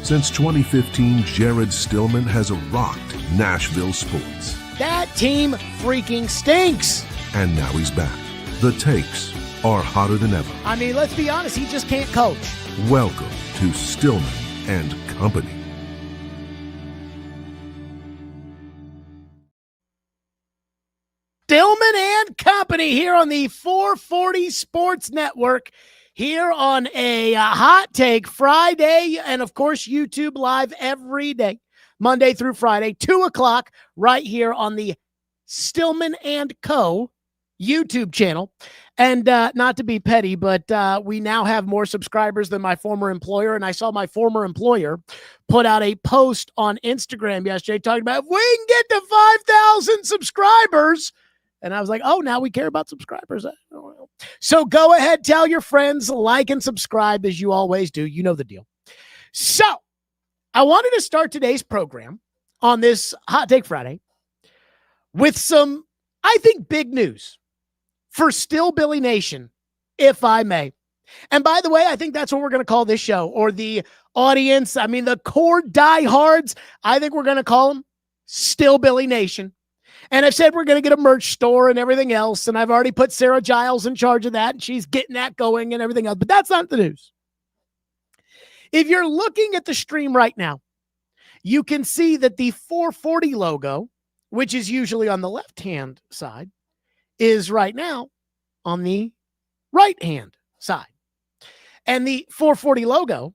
Since 2015, Jared Stillman has rocked Nashville sports. That team freaking stinks. And now he's back. The takes are hotter than ever. I mean, let's be honest, he just can't coach. Welcome to Stillman and Company. Stillman and Company here on the 440 Sports Network, here on a Hot Take Friday, and of course, YouTube Live every day, Monday through Friday, 2 o'clock, right here on the Stillman and Co. YouTube channel. And not to be petty, but we now have more subscribers than my former employer, and I saw my former employer put out a post on Instagram yesterday talking about, if we can get to 5,000 subscribers, and I was like, oh, now we care about subscribers. So go ahead, tell your friends, like and subscribe as you always do. You know the deal. So I wanted to start today's program on this Hot Take Friday with some, I think, big news for Stillbilly Nation, if I may. And by the way, I think that's what we're going to call this show, or the audience. I mean, the core diehards, I think we're going to call them Stillbilly Nation. And I've said we're going to get a merch store and everything else. And I've already put Sarah Giles in charge of that, and she's getting that going and everything else. But that's not the news. If you're looking at the stream right now, you can see that the 440 logo, which is usually on the left-hand side, is right now on the right-hand side. And the 440 logo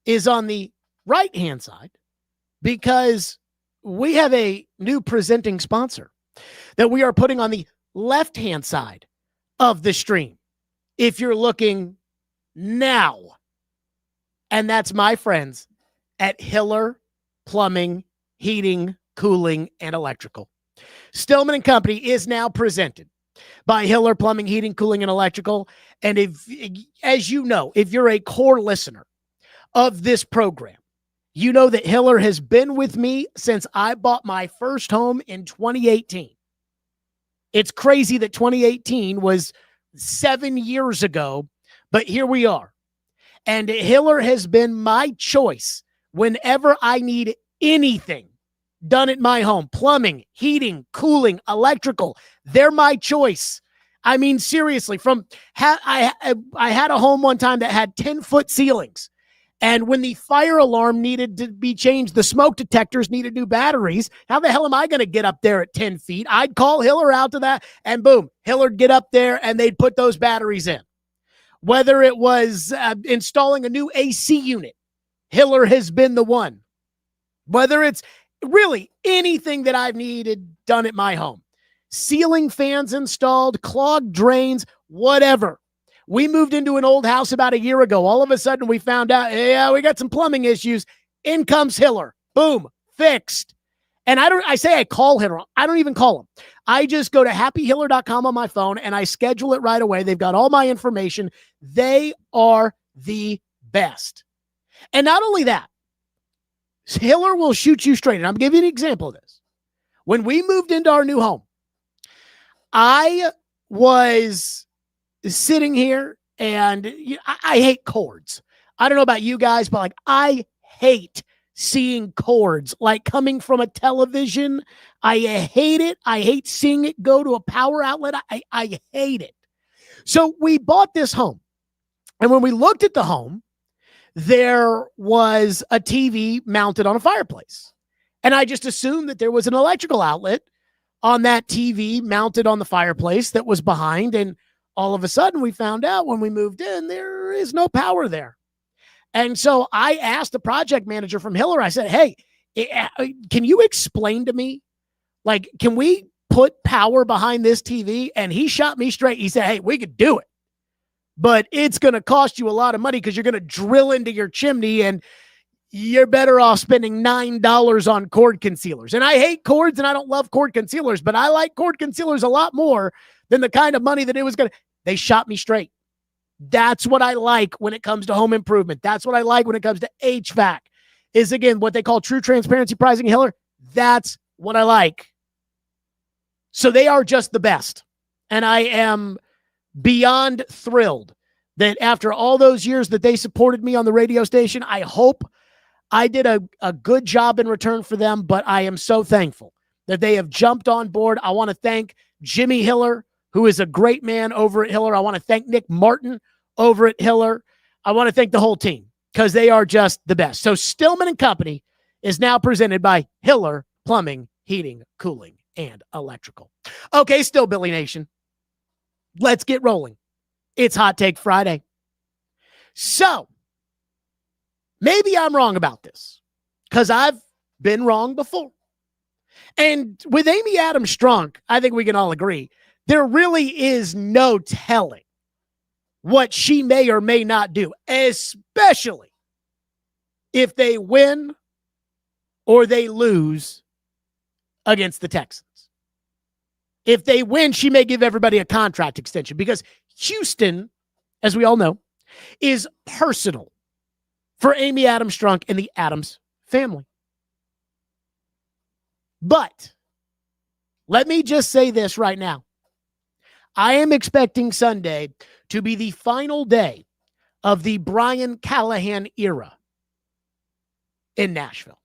is on the right-hand side because we have a new presenting sponsor that we are putting on the left-hand side of the stream, if you're looking now. And that's my friends at Hiller Plumbing, Heating, Cooling, and Electrical. Stillman and Company is now presented by Hiller Plumbing, Heating, Cooling, and Electrical. And if, as you know, if you're a core listener of this program, you know that Hiller has been with me since I bought my first home in 2018. It's crazy that 2018 was 7 years ago, but here we are. And Hiller has been my choice whenever I need anything done at my home. Plumbing, heating, cooling, electrical. They're my choice. I mean, seriously, I had a home one time that had 10-foot ceilings. And when the fire alarm needed to be changed, the smoke detectors needed new batteries. How the hell am I going to get up there at 10 feet? I'd call Hiller out to that, and boom, Hiller'd get up there, and they'd put those batteries in. Whether it was installing a new AC unit, Hiller has been the one. Whether it's really anything that I've needed done at my home. Ceiling fans installed, clogged drains, whatever. We moved into an old house about a year ago. All of a sudden, we found out, yeah, we got some plumbing issues. In comes Hiller. Boom, fixed. And I call Hiller. I don't even call him. I just go to happyhiller.com on my phone, and I schedule it right away. They've got all my information. They are the best. And not only that, Hiller will shoot you straight. And I'm giving you an example of this. When we moved into our new home, I was sitting here, and I hate cords. I don't know about you guys, but I hate seeing cords coming from a television. I hate it. I hate seeing it go to a power outlet. I hate it. So we bought this home, and when we looked at the home, there was a TV mounted on a fireplace, and I just assumed that there was an electrical outlet on that TV mounted on the fireplace that was behind. And all of a sudden, we found out when we moved in, there is no power there. And so I asked the project manager from Hiller, I said, hey, can you explain to me, can we put power behind this TV? And he shot me straight. He said, hey, we could do it, but it's going to cost you a lot of money because you're going to drill into your chimney, and you're better off spending $9 on cord concealers. And I hate cords, and I don't love cord concealers, but I like cord concealers a lot more than the kind of money that it was going to. They shot me straight. That's what I like when it comes to home improvement. That's what I like when it comes to HVAC, is, again, what they call true transparency pricing. Hiller, that's what I like. So they are just the best. And I am beyond thrilled that after all those years that they supported me on the radio station, I hope I did a good job in return for them, but I am so thankful that they have jumped on board. I want to thank Jimmy Hiller, who is a great man over at Hiller. I want to thank Nick Martin over at Hiller. I want to thank the whole team because they are just the best. So Stillman and Company is now presented by Hiller Plumbing, Heating, Cooling, and Electrical. Okay, Stillbilly Nation, let's get rolling. It's Hot Take Friday. So maybe I'm wrong about this because I've been wrong before. And with Amy Adams Strunk, I think we can all agree, there really is no telling what she may or may not do, especially if they win or they lose against the Texans. If they win, she may give everybody a contract extension because Houston, as we all know, is personal for Amy Adams Strunk and the Adams family. But let me just say this right now. I am expecting Sunday to be the final day of the Brian Callahan era in Nashville.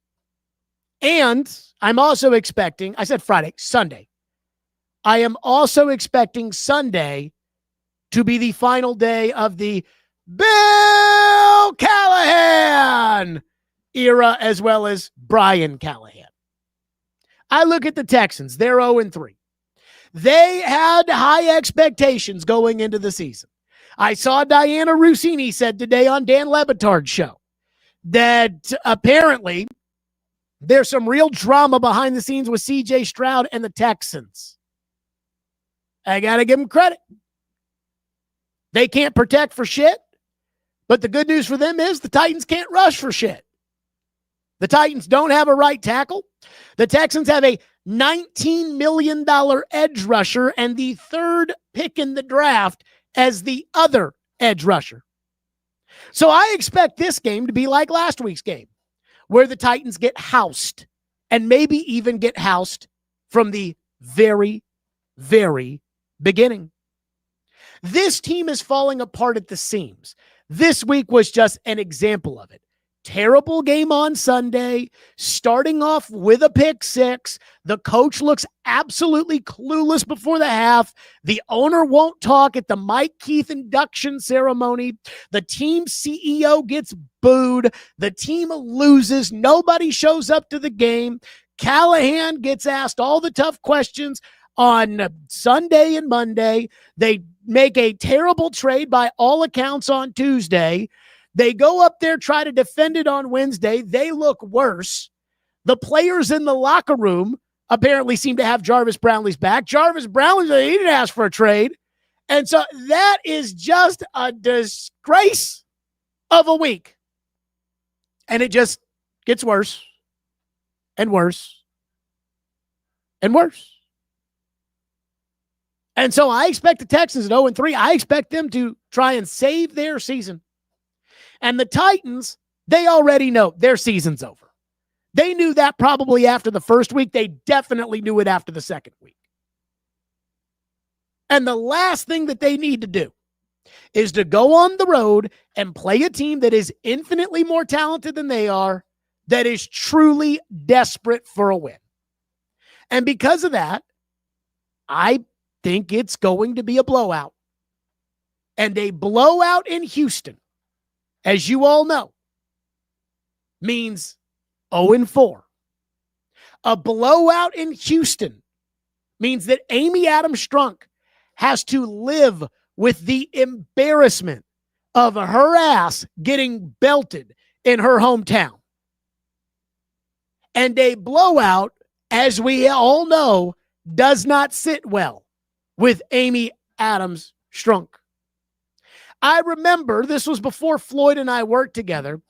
And I'm also expecting, I said Friday, Sunday. I am also expecting Sunday to be the final day of the Bill Callahan era as well as Brian Callahan. I look at the Texans. They're 0-3. They had high expectations going into the season. I saw Diana Rossini said today on Dan Le Batard's show that apparently there's some real drama behind the scenes with C.J. Stroud and the Texans. I got to give them credit. They can't protect for shit, but the good news for them is the Titans can't rush for shit. The Titans don't have a right tackle. The Texans have a $19 million edge rusher and the third pick in the draft as the other edge rusher. So I expect this game to be like last week's game, where the Titans get housed and maybe even get housed from the very, very beginning. This team is falling apart at the seams. This week was just an example of it. Terrible game on Sunday, starting off with a pick six. The coach looks absolutely clueless before the half. The owner won't talk at the Mike Keith induction ceremony. The team CEO gets booed. The team loses. Nobody shows up to the game. Callahan gets asked all the tough questions on Sunday and Monday. They make a terrible trade by all accounts on Tuesday. They go up there, try to defend it on Wednesday. They look worse. The players in the locker room apparently seem to have Jarvis Brownlee's back. Jarvis Brownlee, he didn't ask for a trade. And so that is just a disgrace of a week. And it just gets worse and worse and worse. And so I expect the Texans at 0-3. I expect them to try and save their season. And the Titans, they already know their season's over. They knew that probably after the first week. They definitely knew it after the second week. And the last thing that they need to do is to go on the road and play a team that is infinitely more talented than they are, that is truly desperate for a win. And because of that, I think it's going to be a blowout. And a blowout in Houston, as you all know, means 0-4. A blowout in Houston means that Amy Adams Strunk has to live with the embarrassment of her ass getting belted in her hometown. And a blowout, as we all know, does not sit well with Amy Adams Strunk. I remember, this was before Floyd and I worked together,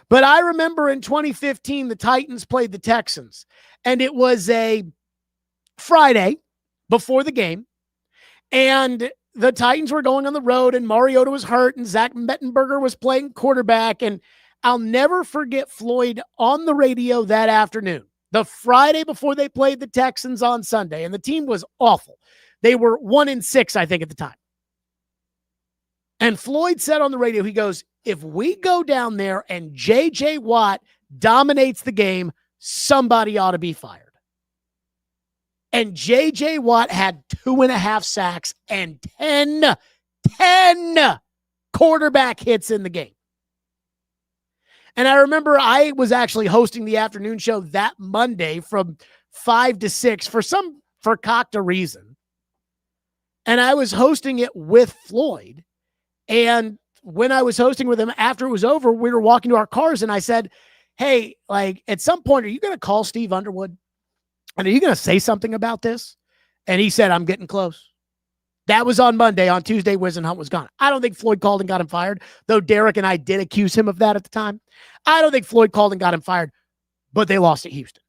but I remember in 2015, the Titans played the Texans, and it was a Friday before the game, and the Titans were going on the road, and Mariota was hurt, and Zach Mettenberger was playing quarterback, and I'll never forget Floyd on the radio that afternoon, the Friday before they played the Texans on Sunday, and the team was awful. They were 1-6, I think, at the time. And Floyd said on the radio, he goes, if we go down there and J.J. Watt dominates the game, somebody ought to be fired. And J.J. Watt had 2.5 sacks and 10 quarterback hits in the game. And I remember I was actually hosting the afternoon show that Monday from 5 to 6 for some verkakta reason. And I was hosting it with Floyd. And when I was hosting with him, after it was over, we were walking to our cars and I said, hey, like at some point, are you going to call Steve Underwood? And are you going to say something about this? And he said, I'm getting close. That was on Monday. On Tuesday, Wisenhunt was gone. I don't think Floyd called and got him fired, though Derek and I did accuse him of that at the time. I don't think Floyd called and got him fired, but they lost at Houston.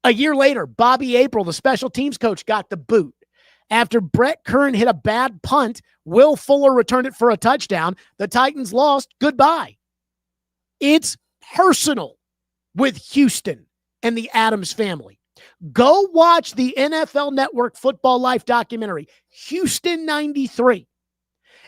A year later, Bobby April, the special teams coach, got the boot. After Brett Kern hit a bad punt, Will Fuller returned it for a touchdown. The Titans lost. Goodbye. It's personal with Houston and the Adams family. Go watch the NFL Network Football Life documentary, Houston 93,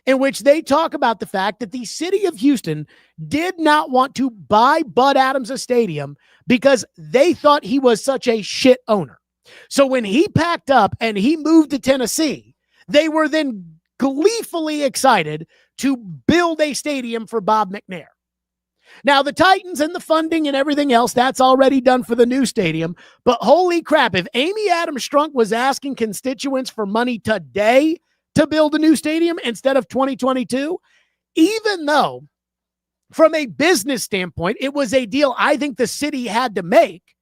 in which they talk about the fact that the city of Houston did not want to buy Bud Adams a stadium because they thought he was such a shit owner. So when he packed up and he moved to Tennessee, they were then gleefully excited to build a stadium for Bob McNair. Now, the Titans and the funding and everything else, that's already done for the new stadium. But holy crap, if Amy Adams Strunk was asking constituents for money today to build a new stadium instead of 2022, even though from a business standpoint, it was a deal I think the city had to make.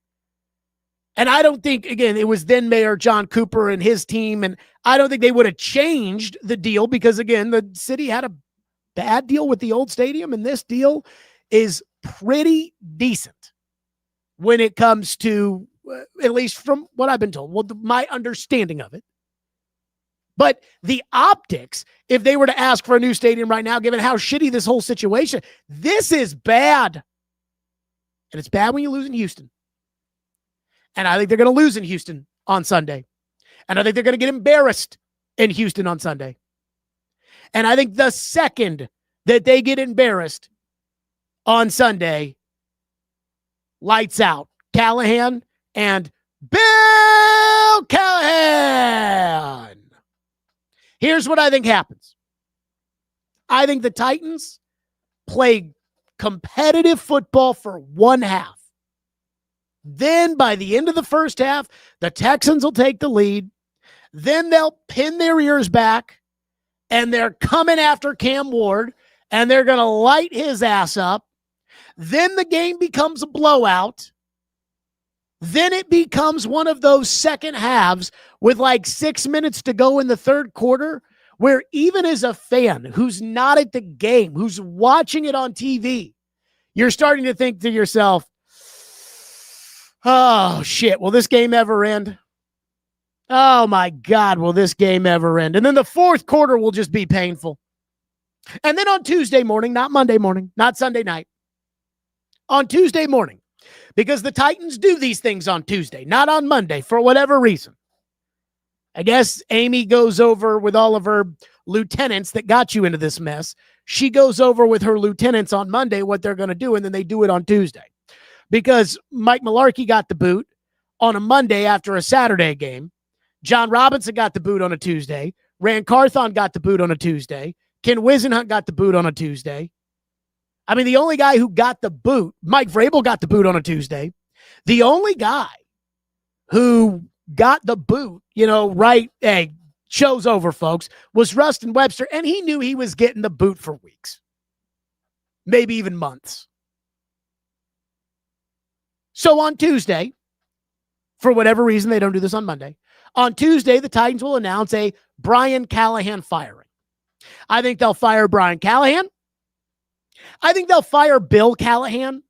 And I don't think, again, it was then Mayor John Cooper and his team, and I don't think they would have changed the deal because, again, the city had a bad deal with the old stadium, and this deal is pretty decent when it comes to, at least from what I've been told, my understanding of it. But the optics, if they were to ask for a new stadium right now, given how shitty this whole situation, this is bad. And it's bad when you lose in Houston. And I think they're going to lose in Houston on Sunday. And I think they're going to get embarrassed in Houston on Sunday. And I think the second that they get embarrassed on Sunday, lights out. Callahan and Bill Callahan. Here's what I think happens. I think the Titans play competitive football for one half. Then by the end of the first half, the Texans will take the lead. Then they'll pin their ears back, and they're coming after Cam Ward, and they're going to light his ass up. Then the game becomes a blowout. Then it becomes one of those second halves with like 6 minutes to go in the third quarter, where even as a fan who's not at the game, who's watching it on TV, you're starting to think to yourself, oh, shit, will this game ever end? Oh, my God, will this game ever end? And then the fourth quarter will just be painful. And then on Tuesday morning, not Monday morning, not Sunday night, on Tuesday morning, because the Titans do these things on Tuesday, not on Monday, for whatever reason. I guess Amy goes over with all of her lieutenants that got you into this mess. She goes over with her lieutenants on Monday what they're going to do, and then they do it on Tuesday. Because Mike Mularkey got the boot on a Monday after a Saturday game. John Robinson got the boot on a Tuesday. Rand Carthon got the boot on a Tuesday. Ken Wisenhunt got the boot on a Tuesday. I mean, the only guy who got the boot, Mike Vrabel got the boot on a Tuesday. The only guy who got the boot, right, hey, show's over, folks, was Rustin Webster, and he knew he was getting the boot for weeks, maybe even months. So on Tuesday, for whatever reason, they don't do this on Monday. On Tuesday, the Titans will announce a Brian Callahan firing. I think they'll fire Brian Callahan. I think they'll fire Bill Callahan,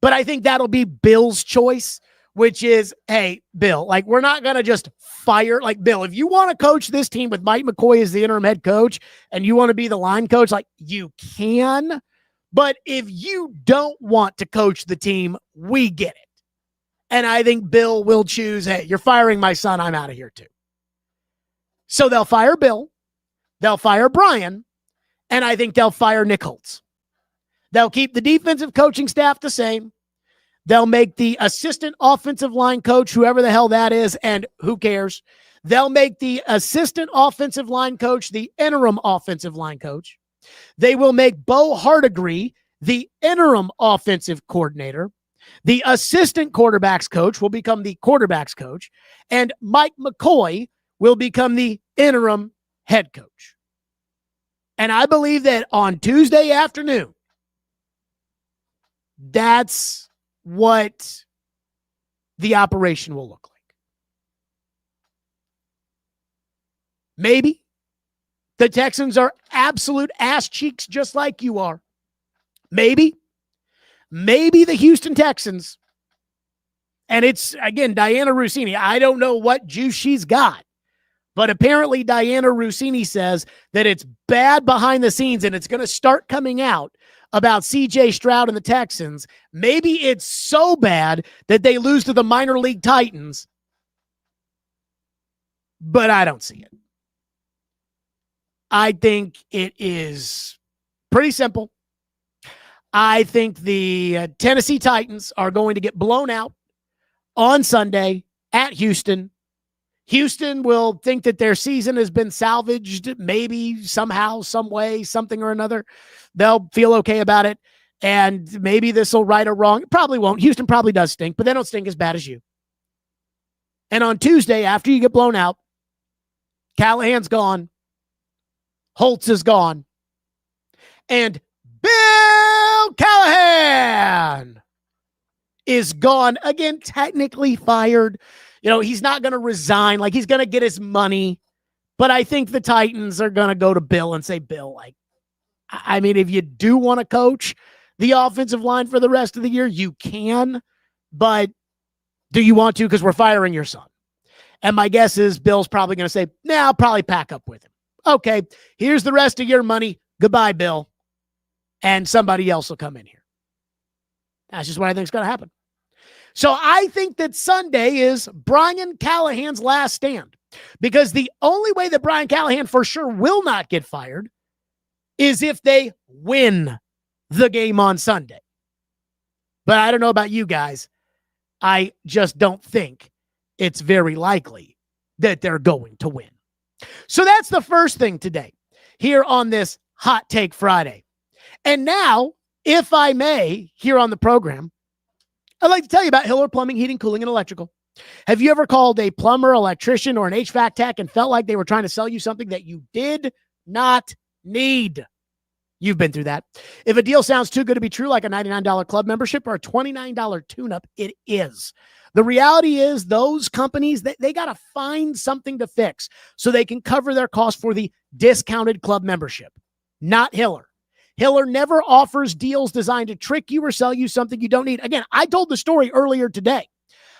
but I think that'll be Bill's choice, which is, hey, Bill, like, we're not going to just fire, like, Bill, if you want to coach this team with Mike McCoy as the interim head coach and you want to be the line coach, like, you can, but if you don't want to coach the team, we get it. And I think Bill will choose, hey, you're firing my son, I'm out of here too. So they'll fire Bill, they'll fire Brian, and I think they'll fire Nick Holtz. They'll keep the defensive coaching staff the same. They'll make the assistant offensive line coach, whoever the hell that is, and who cares? They'll make the assistant offensive line coach the interim offensive line coach. They will make Bo Hardigree the interim offensive coordinator. The assistant quarterbacks coach will become the quarterbacks coach. And Mike McCoy will become the interim head coach. And I believe that on Tuesday afternoon, that's what the operation will look like. Maybe the Texans are absolute ass cheeks just like you are. Maybe the Houston Texans, and it's, again, Diana Rossini. I don't know what juice she's got, but apparently Diana Rossini says that it's bad behind the scenes and it's going to start coming out about C.J. Stroud and the Texans. Maybe it's so bad that they lose to the minor league Titans, but I don't see it. I think it is pretty simple. I think the Tennessee Titans are going to get blown out on Sunday at Houston. Houston will think that their season has been salvaged, maybe somehow, some way, something or another. They'll feel okay about it, and maybe this will right or wrong. It probably won't. Houston probably does stink, but they don't stink as bad as you. And on Tuesday, after you get blown out, Callahan's gone. Holtz is gone. And Bill Callahan is gone. Again, technically fired. You know, he's not going to resign. Like, he's going to get his money. But I think the Titans are going to go to Bill and say, Bill, like, I mean, if you do want to coach the offensive line for the rest of the year, you can. But do you want to? Because we're firing your son. And my guess is Bill's probably going to say, nah, I'll probably pack up with him. Okay, here's the rest of your money. Goodbye, Bill. And somebody else will come in here. That's just what I think is going to happen. So I think that Sunday is Brian Callahan's last stand, because the only way that Brian Callahan for sure will not get fired is if they win the game on Sunday. But I don't know about you guys. I just don't think it's very likely that they're going to win. So that's the first thing today here on this Hot Take Friday. And now, if I may, here on the program, I'd like to tell you about Hiller Plumbing, Heating, Cooling, and Electrical. Have you ever called a plumber, electrician, or an HVAC tech and felt like they were trying to sell you something that you did not need? You've been through that. If a deal sounds too good to be true, like a $99 club membership or a $29 tune-up, it is. The reality is those companies, they got to find something to fix so they can cover their cost for the discounted club membership. Not Hiller. Hiller never offers deals designed to trick you or sell you something you don't need. Again, I told the story earlier today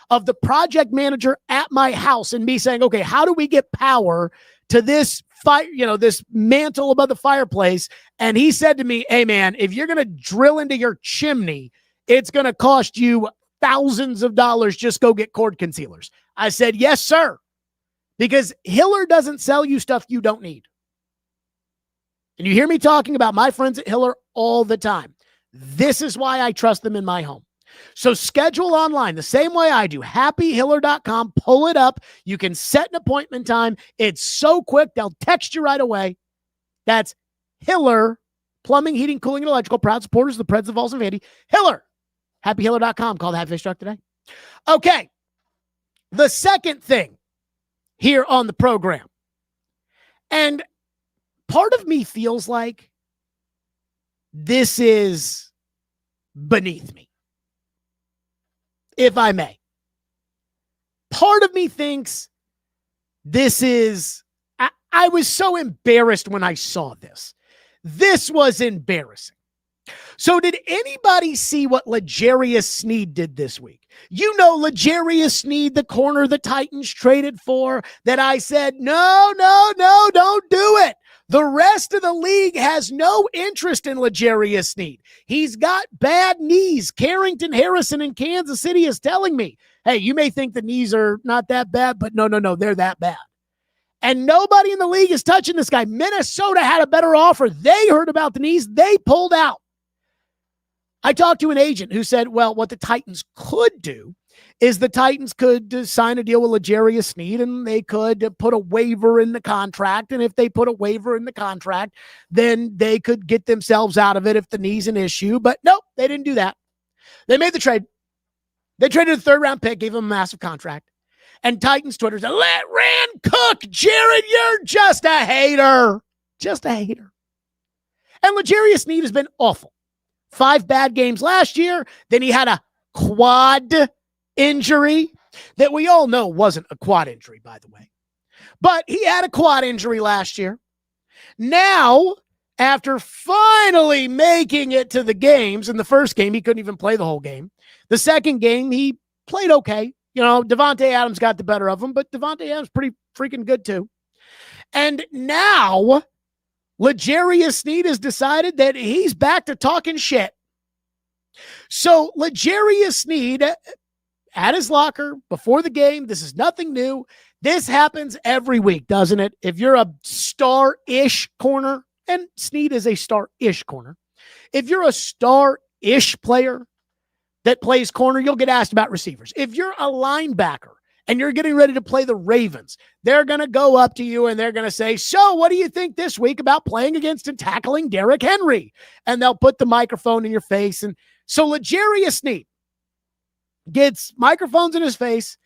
of the project manager at my house and me saying, okay, how do we get power to this fire, this mantle above the fireplace? And he said to me, hey man, if you're going to drill into your chimney, it's going to cost you thousands of dollars. Just go get cord concealers. I said, yes, sir. Because Hiller doesn't sell you stuff you don't need. And you hear me talking about my friends at Hiller all the time. This is why I trust them in my home. So schedule online the same way I do. happyhiller.com. Pull it up. You can set an appointment time. It's so quick. They'll text you right away. That's Hiller Plumbing, Heating, Cooling, and Electrical. Proud supporters of the Preds, the Vols, and Vandy. Hiller. happyhiller.com. Call the Happy Fish Truck today. Okay. The second thing here on the program. And part of me feels like this is beneath me, if I may. Part of me thinks this is, I was so embarrassed when I saw this. This was embarrassing. So did anybody see what L'Jarius Sneed did this week? You know L'Jarius Sneed, the corner the Titans traded for, that I said, no, don't do it. The rest of the league has no interest in L'Jarius Sneed. He's got bad knees. Carrington Harrison in Kansas City is telling me, hey, you may think the knees are not that bad, but no, they're that bad. And nobody in the league is touching this guy. Minnesota had a better offer. They heard about the knees. They pulled out. I talked to an agent who said, well, what the Titans could do is the Titans could sign a deal with L'Jarius Sneed, and they could put a waiver in the contract. And if they put a waiver in the contract, then they could get themselves out of it if the knee's an issue. But nope, they didn't do that. They made the trade. They traded a third-round pick, gave him a massive contract. And Titans Twitter said, let Rand cook, Jared. You're just a hater. Just a hater. And L'Jarius Sneed has been awful. 5 bad games last year. Then he had a quad injury that we all know wasn't a quad injury, by the way. But he had a quad injury last year. Now, after finally making it to the games, in the first game, he couldn't even play the whole game. The second game, he played okay. You know, Devontae Adams got the better of him, but Devontae Adams pretty freaking good too. And now L'Jarius Sneed has decided that he's back to talking shit. So L'Jarius Sneed at his locker before the game, this is nothing new. This happens every week, doesn't it? If you're a star-ish corner, and Sneed is a star-ish corner, if you're a star-ish player that plays corner, you'll get asked about receivers. If you're a linebacker and you're getting ready to play the Ravens, they're going to go up to you and they're going to say, so what do you think this week about playing against and tackling Derrick Henry? And they'll put the microphone in your face. And so L'Jarius Sneed gets microphones in his face,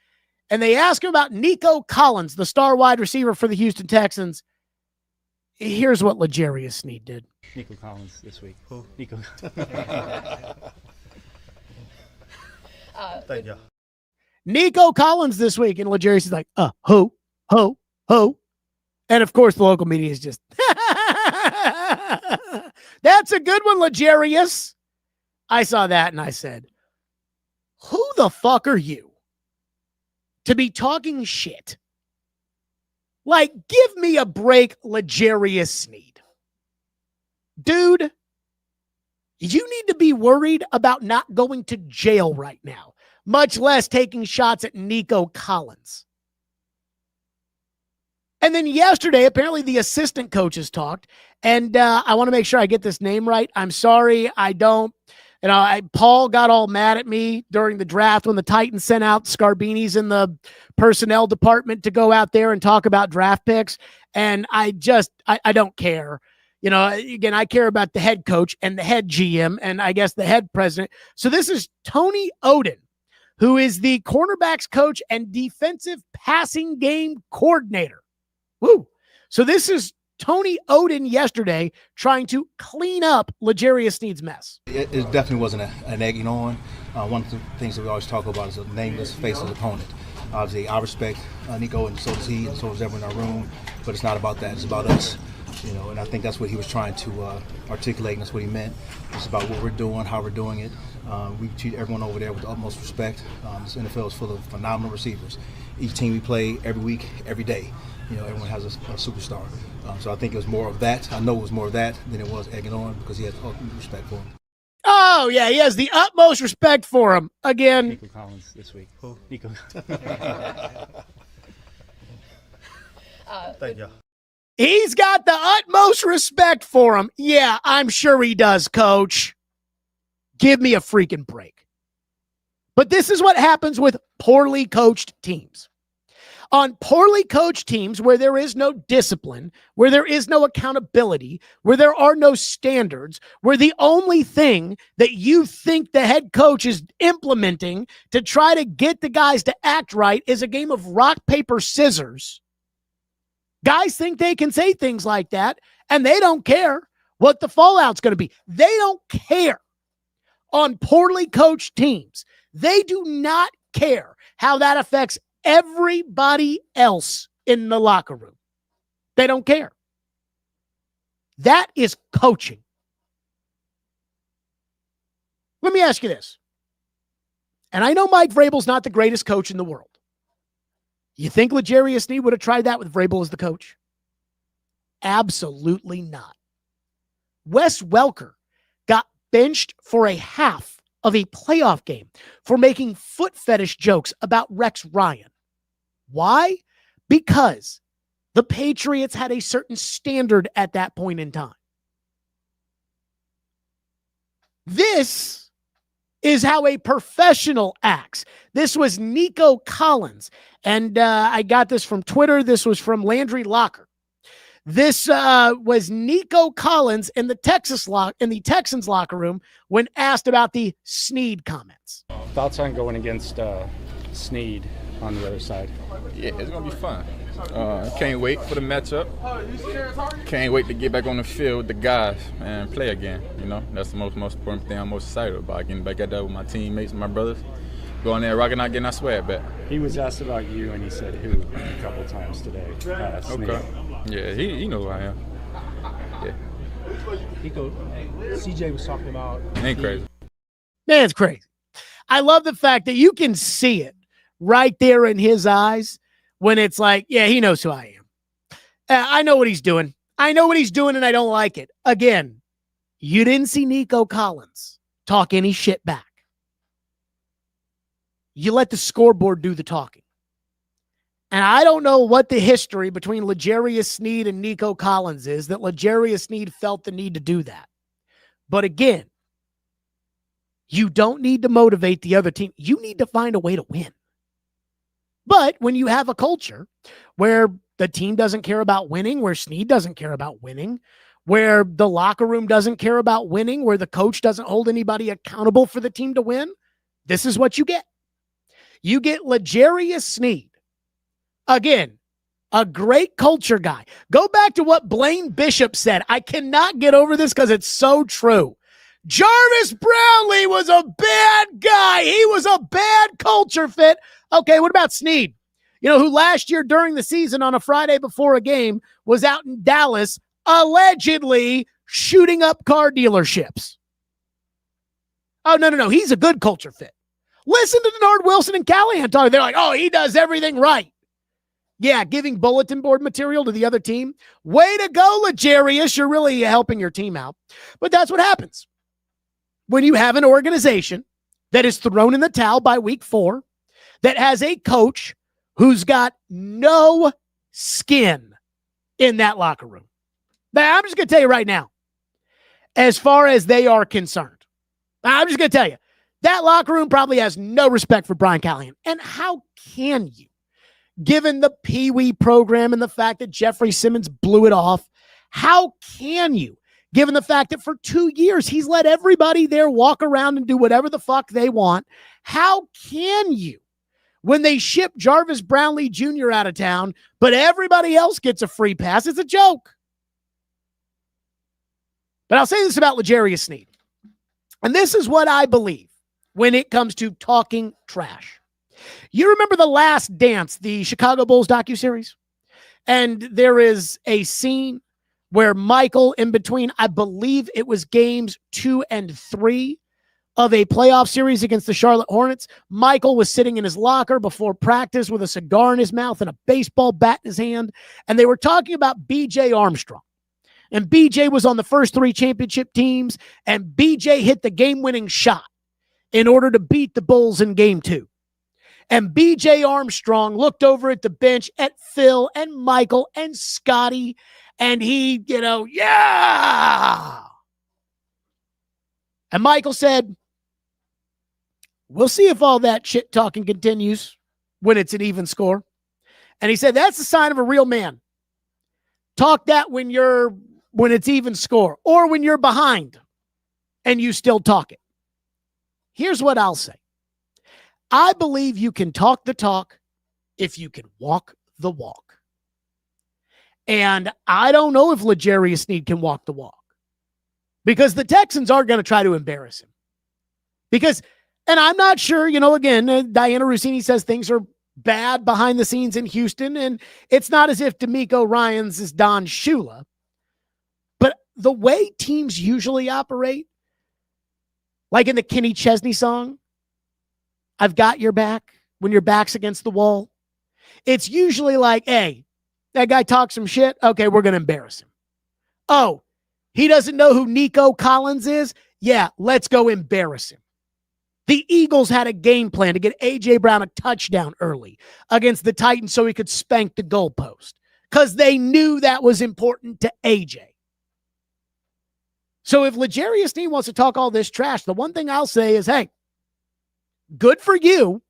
and they ask him about Nico Collins, the star wide receiver for the Houston Texans. Here's what L'Jarius Sneed did. Nico Collins this week. Who? Nico. Thank you. Nico Collins this week, and L'Jarius is like, ho. And of course, the local media is just, that's a good one, L'Jarius. I saw that and I said, who the fuck are you to be talking shit? Like, give me a break, L'Jarius Sneed. Dude, you need to be worried about not going to jail right now, much less taking shots at Nico Collins. And then yesterday, apparently the assistant coaches talked, and I want to make sure I get this name right. I'm sorry, I don't. Paul got all mad at me during the draft when the Titans sent out Scarbini's in the personnel department to go out there and talk about draft picks. And I don't care. You know, again, I care about the head coach and the head GM and I guess the head president. So this is Tony Oden, who is the cornerbacks coach and defensive passing game coordinator. Woo. So this is Tony Oden yesterday trying to clean up L'Jarius Sneed's mess. It definitely wasn't an egging on. One of the things that we always talk about is a nameless, faceless opponent. Obviously, I respect Nico, and so does he, and so does everyone in our room. But it's not about that. It's about us. You know, and I think that's what he was trying to articulate, and that's what he meant. It's about what we're doing, how we're doing it. We treat everyone over there with the utmost respect. This NFL is full of phenomenal receivers. Each team we play every week, every day. You know, everyone has a superstar. So I think it was more of that. I know it was more of that than it was egging on because he has ultimate respect for him. Oh, yeah, he has the utmost respect for him. Again. Nico Collins this week. Who? Nico. Thank you. He's got the utmost respect for him. Yeah, I'm sure he does, coach. Give me a freaking break. But this is what happens with poorly coached teams. On poorly coached teams where there is no discipline, where there is no accountability, where there are no standards, where the only thing that you think the head coach is implementing to try to get the guys to act right is a game of rock, paper, scissors. Guys think they can say things like that, and they don't care what the fallout's going to be. They don't care. On poorly coached teams, they do not care how that affects everybody else in the locker room. They don't care. That is coaching. Let me ask you this. And I know Mike Vrabel's not the greatest coach in the world. You think L'Jarius Sneed would have tried that with Vrabel as the coach? Absolutely not. Wes Welker got benched for a half of a playoff game for making foot fetish jokes about Rex Ryan. Why? Because the Patriots had a certain standard at that point in time. This is how a professional acts. This was Nico Collins. And I got this from Twitter. This was from Landry Locker. This was Nico Collins in the Texans locker room when asked about the Sneed comments. Thoughts on going against Sneed on the other side? Yeah, it's going to be fun. Can't wait for the matchup. Can't wait to get back on the field with the guys and play again. You know, that's the most important thing I'm most excited about. Getting back out there with my teammates and my brothers. Going there, rocking out, getting our swag back. He was asked about you, and he said who a couple times today. Sneed. Okay. Yeah, he knows who I am. Yeah. Nico, CJ was talking about. Ain't crazy. Man, it's crazy. I love the fact that you can see it right there in his eyes when it's like, yeah, he knows who I am. I know what he's doing. I know what he's doing, and I don't like it. Again, you didn't see Nico Collins talk any shit back. You let the scoreboard do the talking. And I don't know what the history between L'Jarius Sneed and Nico Collins is that L'Jarius Sneed felt the need to do that. But again, you don't need to motivate the other team. You need to find a way to win. But when you have a culture where the team doesn't care about winning, where Sneed doesn't care about winning, where the locker room doesn't care about winning, where the coach doesn't hold anybody accountable for the team to win, this is what you get. You get L'Jarius Sneed. Again, a great culture guy. Go back to what Blaine Bishop said. I cannot get over this because it's so true. Jarvis Brownlee was a bad guy. He was a bad culture fit. Okay, what about Sneed? You know, who last year during the season on a Friday before a game was out in Dallas allegedly shooting up car dealerships. Oh, no. He's a good culture fit. Listen to Denard Wilson and Callahan talking. They're like, oh, he does everything right. Yeah, giving bulletin board material to the other team. Way to go, L'Jarius. You're really helping your team out. But that's what happens when you have an organization that is thrown in the towel by week 4, that has a coach who's got no skin in that locker room. Now, I'm just going to tell you right now, as far as they are concerned, I'm just going to tell you, that locker room probably has no respect for Brian Callahan. And how can you? Given the Pee Wee program and the fact that Jeffrey Simmons blew it off, how can you? Given the fact that for 2 years, he's let everybody there walk around and do whatever the fuck they want. How can you? When they ship Jarvis Brownlee Jr. out of town, but everybody else gets a free pass, it's a joke. But I'll say this about L'Jarius Sneed. And this is what I believe when it comes to talking trash. You remember The Last Dance, the Chicago Bulls docuseries? And there is a scene where Michael, in between, I believe it was games 2 and 3 of a playoff series against the Charlotte Hornets, Michael was sitting in his locker before practice with a cigar in his mouth and a baseball bat in his hand, and they were talking about B.J. Armstrong. And B.J. was on the first 3 championship teams, and B.J. hit the game-winning shot in order to beat the Bulls in game 2. And B.J. Armstrong looked over at the bench at Phil and Michael and Scotty, and he, yeah. And Michael said, we'll see if all that shit talking continues when it's an even score. And he said, that's the sign of a real man. Talk that when it's even score, or when you're behind and you still talk it. Here's what I'll say. I believe you can talk the talk if you can walk the walk. And I don't know if L'Jarius Sneed can walk the walk, because the Texans are going to try to embarrass him. And I'm not sure, again, Diana Rossini says things are bad behind the scenes in Houston, and it's not as if D'Amico Ryans is Don Shula. But the way teams usually operate, like in the Kenny Chesney song, I've got your back when your back's against the wall. It's usually like, hey, that guy talks some shit. Okay, we're going to embarrass him. Oh, he doesn't know who Nico Collins is? Yeah, let's go embarrass him. The Eagles had a game plan to get A.J. Brown a touchdown early against the Titans so he could spank the goalpost, because they knew that was important to A.J. So if L'Jarius Sneed wants to talk all this trash, the one thing I'll say is, hey, Good for you.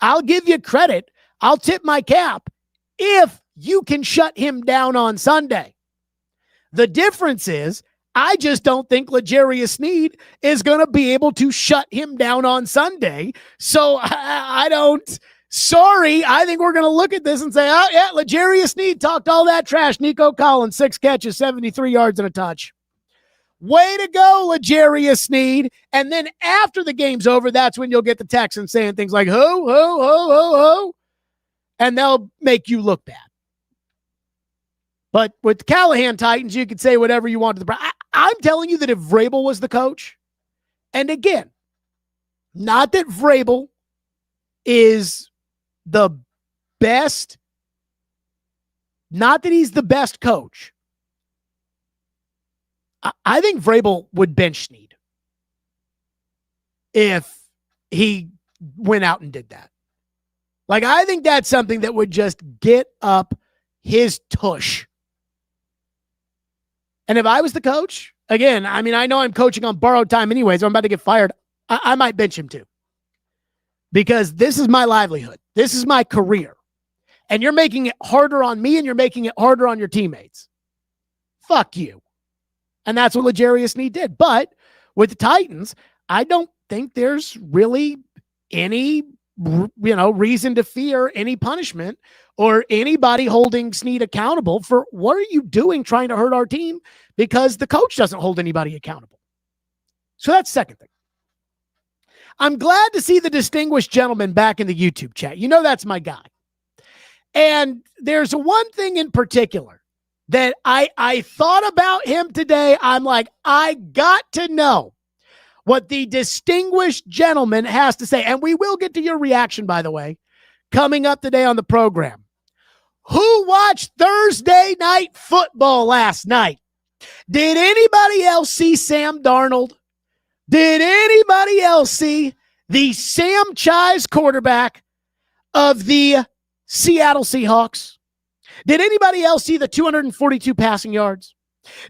I'll give you credit. I'll tip my cap if you can shut him down on Sunday. The difference is I just don't think L'Jarius Sneed is going to be able to shut him down on Sunday. So I don't. Sorry, I think we're going to look at this and say, oh, yeah, L'Jarius Sneed talked all that trash. Nico Collins, 6 catches, 73 yards and a touch. Way to go, L'Jarius Sneed. And then after the game's over, that's when you'll get the Texans saying things like, ho. And they'll make you look bad. But with the Callahan Titans, you could say whatever you want to the. I'm telling you that if Vrabel was the coach, and again, not that Vrabel is the best, not that he's the best coach. I think Vrabel would bench Sneed if he went out and did that. Like, I think that's something that would just get up his tush. And if I was the coach, again, I mean, I know I'm coaching on borrowed time anyways. I'm about to get fired. I might bench him too. Because this is my livelihood. This is my career. And you're making it harder on me and you're making it harder on your teammates. Fuck you. And that's what L'Jarius Sneed did. But with the Titans, I don't think there's really any, reason to fear any punishment or anybody holding Sneed accountable for what are you doing trying to hurt our team, because the coach doesn't hold anybody accountable. So that's the second thing. I'm glad to see the distinguished gentleman back in the YouTube chat. You know that's my guy. And there's one thing in particular that I thought about him today. I'm like, I got to know what the distinguished gentleman has to say. And we will get to your reaction, by the way, coming up today on the program. Who watched Thursday Night Football last night? Did anybody else see Sam Darnold? Did anybody else see the Sam Chize quarterback of the Seattle Seahawks? Did anybody else see the 242 passing yards?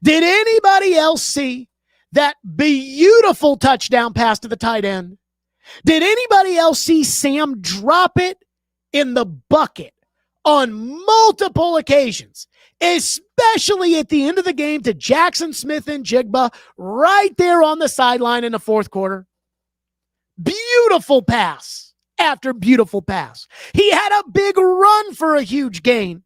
Did anybody else see that beautiful touchdown pass to the tight end? Did anybody else see Sam drop it in the bucket on multiple occasions, especially at the end of the game to Jackson Smith and Jigba right there on the sideline in the fourth quarter? Beautiful pass after beautiful pass. He had a big run for a huge gain.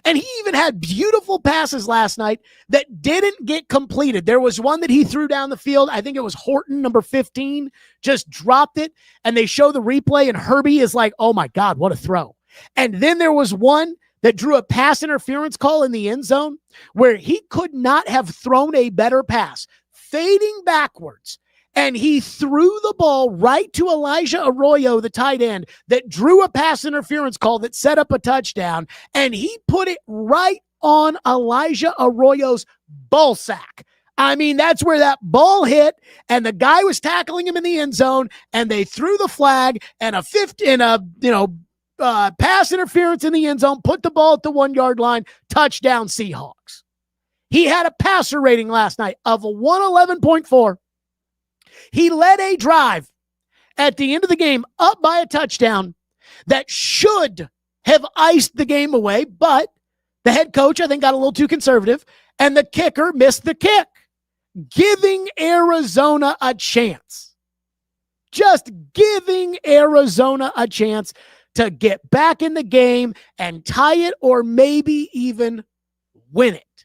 And he even had beautiful passes last night that didn't get completed. There was one that he threw down the field. I think it was Horton, number 15, just dropped it. And they show the replay, and Herbie is like, oh my God, what a throw. And then there was one that drew a pass interference call in the end zone where he could not have thrown a better pass, fading backwards. And he threw the ball right to Elijah Arroyo, the tight end, that drew a pass interference call that set up a touchdown. And he put it right on Elijah Arroyo's ball sack. I mean, that's where that ball hit, and the guy was tackling him in the end zone, and they threw the flag and pass interference in the end zone, put the ball at the 1 yard line, touchdown Seahawks. He had a passer rating last night of a 111.4. He led a drive at the end of the game up by a touchdown that should have iced the game away, but the head coach, I think, got a little too conservative, and the kicker missed the kick, giving Arizona a chance. Just giving Arizona a chance to get back in the game and tie it or maybe even win it.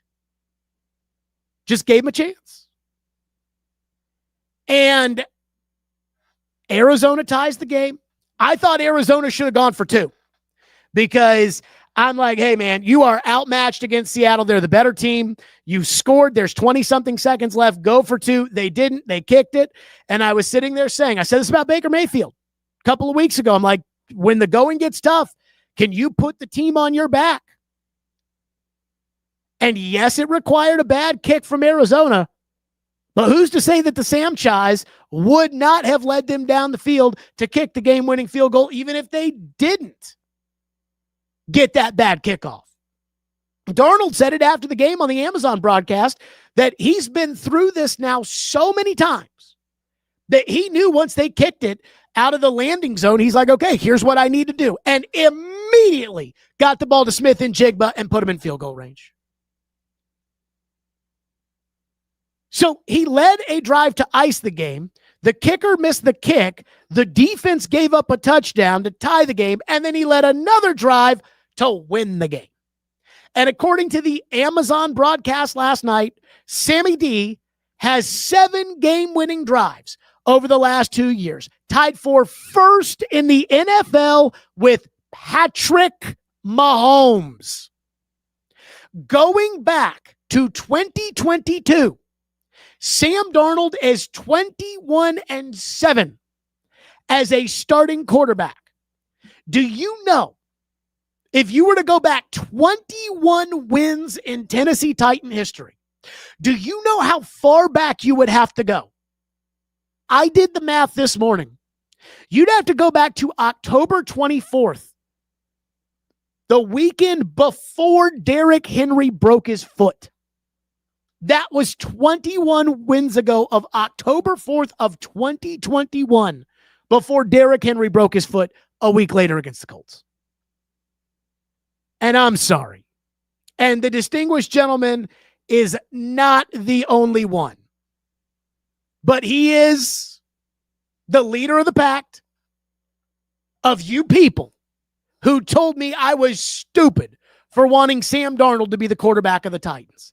Just gave him a chance. And Arizona ties the game. I thought Arizona should have gone for 2 because I'm like, hey, man, you are outmatched against Seattle. They're the better team. You scored. There's 20-something seconds left. Go for 2. They didn't. They kicked it. And I was sitting there saying, I said this about Baker Mayfield a couple of weeks ago. I'm like, when the going gets tough, can you put the team on your back? And yes, it required a bad kick from Arizona. But who's to say that the Sam Chize would not have led them down the field to kick the game-winning field goal, even if they didn't get that bad kickoff? Darnold said it after the game on the Amazon broadcast that he's been through this now so many times that he knew once they kicked it out of the landing zone, he's like, okay, here's what I need to do. And immediately got the ball to Smith and Jigba and put him in field goal range. So he led a drive to ice the game. The kicker missed the kick. The defense gave up a touchdown to tie the game. And then he led another drive to win the game. And according to the Amazon broadcast last night, Sammy D has 7 game-winning drives over the last 2 years, tied for first in the NFL with Patrick Mahomes. Going back to 2022, Sam Darnold is 21-7 as a starting quarterback. Do you know, if you were to go back 21 wins in Tennessee Titan history, do you know how far back you would have to go? I did the math this morning. You'd have to go back to October 24th, the weekend before Derrick Henry broke his foot. That was 21 wins ago of October 4th of 2021 before Derrick Henry broke his foot a week later against the Colts. And I'm sorry. And the distinguished gentleman is not the only one. But he is the leader of the pack of you people who told me I was stupid for wanting Sam Darnold to be the quarterback of the Titans.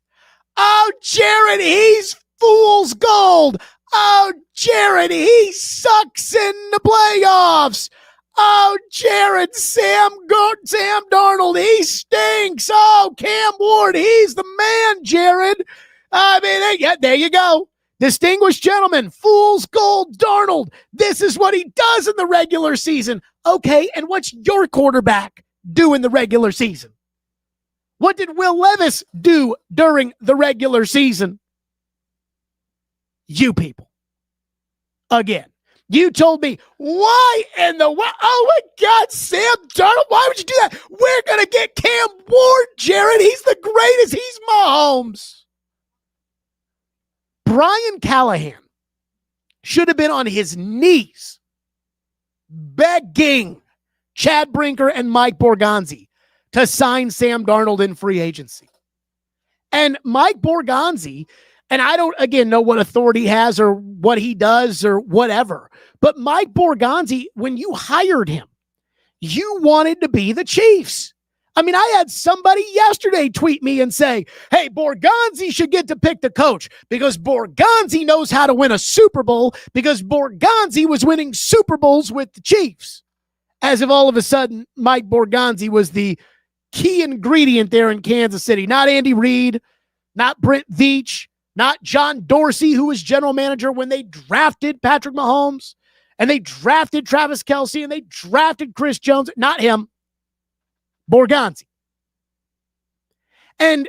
Oh, Jared, he's fool's gold. Oh, Jared, he sucks in the playoffs. Oh, Jared, Sam Darnold, he stinks. Oh, Cam Ward, he's the man, Jared. I mean, yeah, there you go. Distinguished gentleman, fool's gold, Darnold. This is what he does in the regular season. Okay, and what's your quarterback do in the regular season? What did Will Levis do during the regular season? You people. Again. You told me, why in the world? Oh, my God, Sam Darnold, why would you do that? We're going to get Cam Ward, Jared. He's the greatest. He's Mahomes. Brian Callahan should have been on his knees begging Chad Brinker and Mike Borgonzi to sign Sam Darnold in free agency. And Mike Borgonzi, and I don't, again, know what authority he has or what he does or whatever, but Mike Borgonzi, when you hired him, you wanted to be the Chiefs. I mean, I had somebody yesterday tweet me and say, hey, Borgonzi should get to pick the coach because Borgonzi knows how to win a Super Bowl because Borgonzi was winning Super Bowls with the Chiefs. As if all of a sudden, Mike Borgonzi was the key ingredient there in Kansas City. Not Andy Reid, not Brent Veach, not John Dorsey, who was general manager when they drafted Patrick Mahomes and they drafted Travis Kelce and they drafted Chris Jones. Not him. Borgonzi. And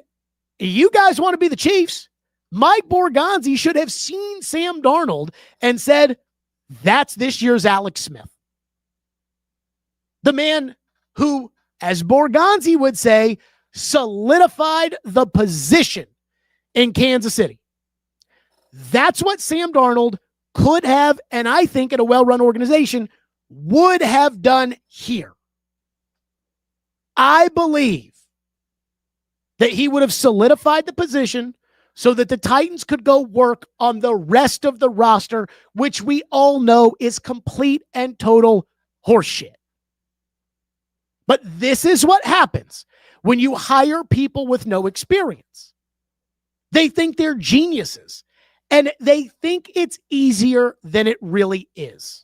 you guys want to be the Chiefs. Mike Borgonzi should have seen Sam Darnold and said, that's this year's Alex Smith. The man who, as Borgonzi would say, solidified the position in Kansas City. That's what Sam Darnold could have, and I think in a well-run organization, would have done here. I believe that he would have solidified the position so that the Titans could go work on the rest of the roster, which we all know is complete and total horseshit. But this is what happens when you hire people with no experience. They think they're geniuses, and they think it's easier than it really is.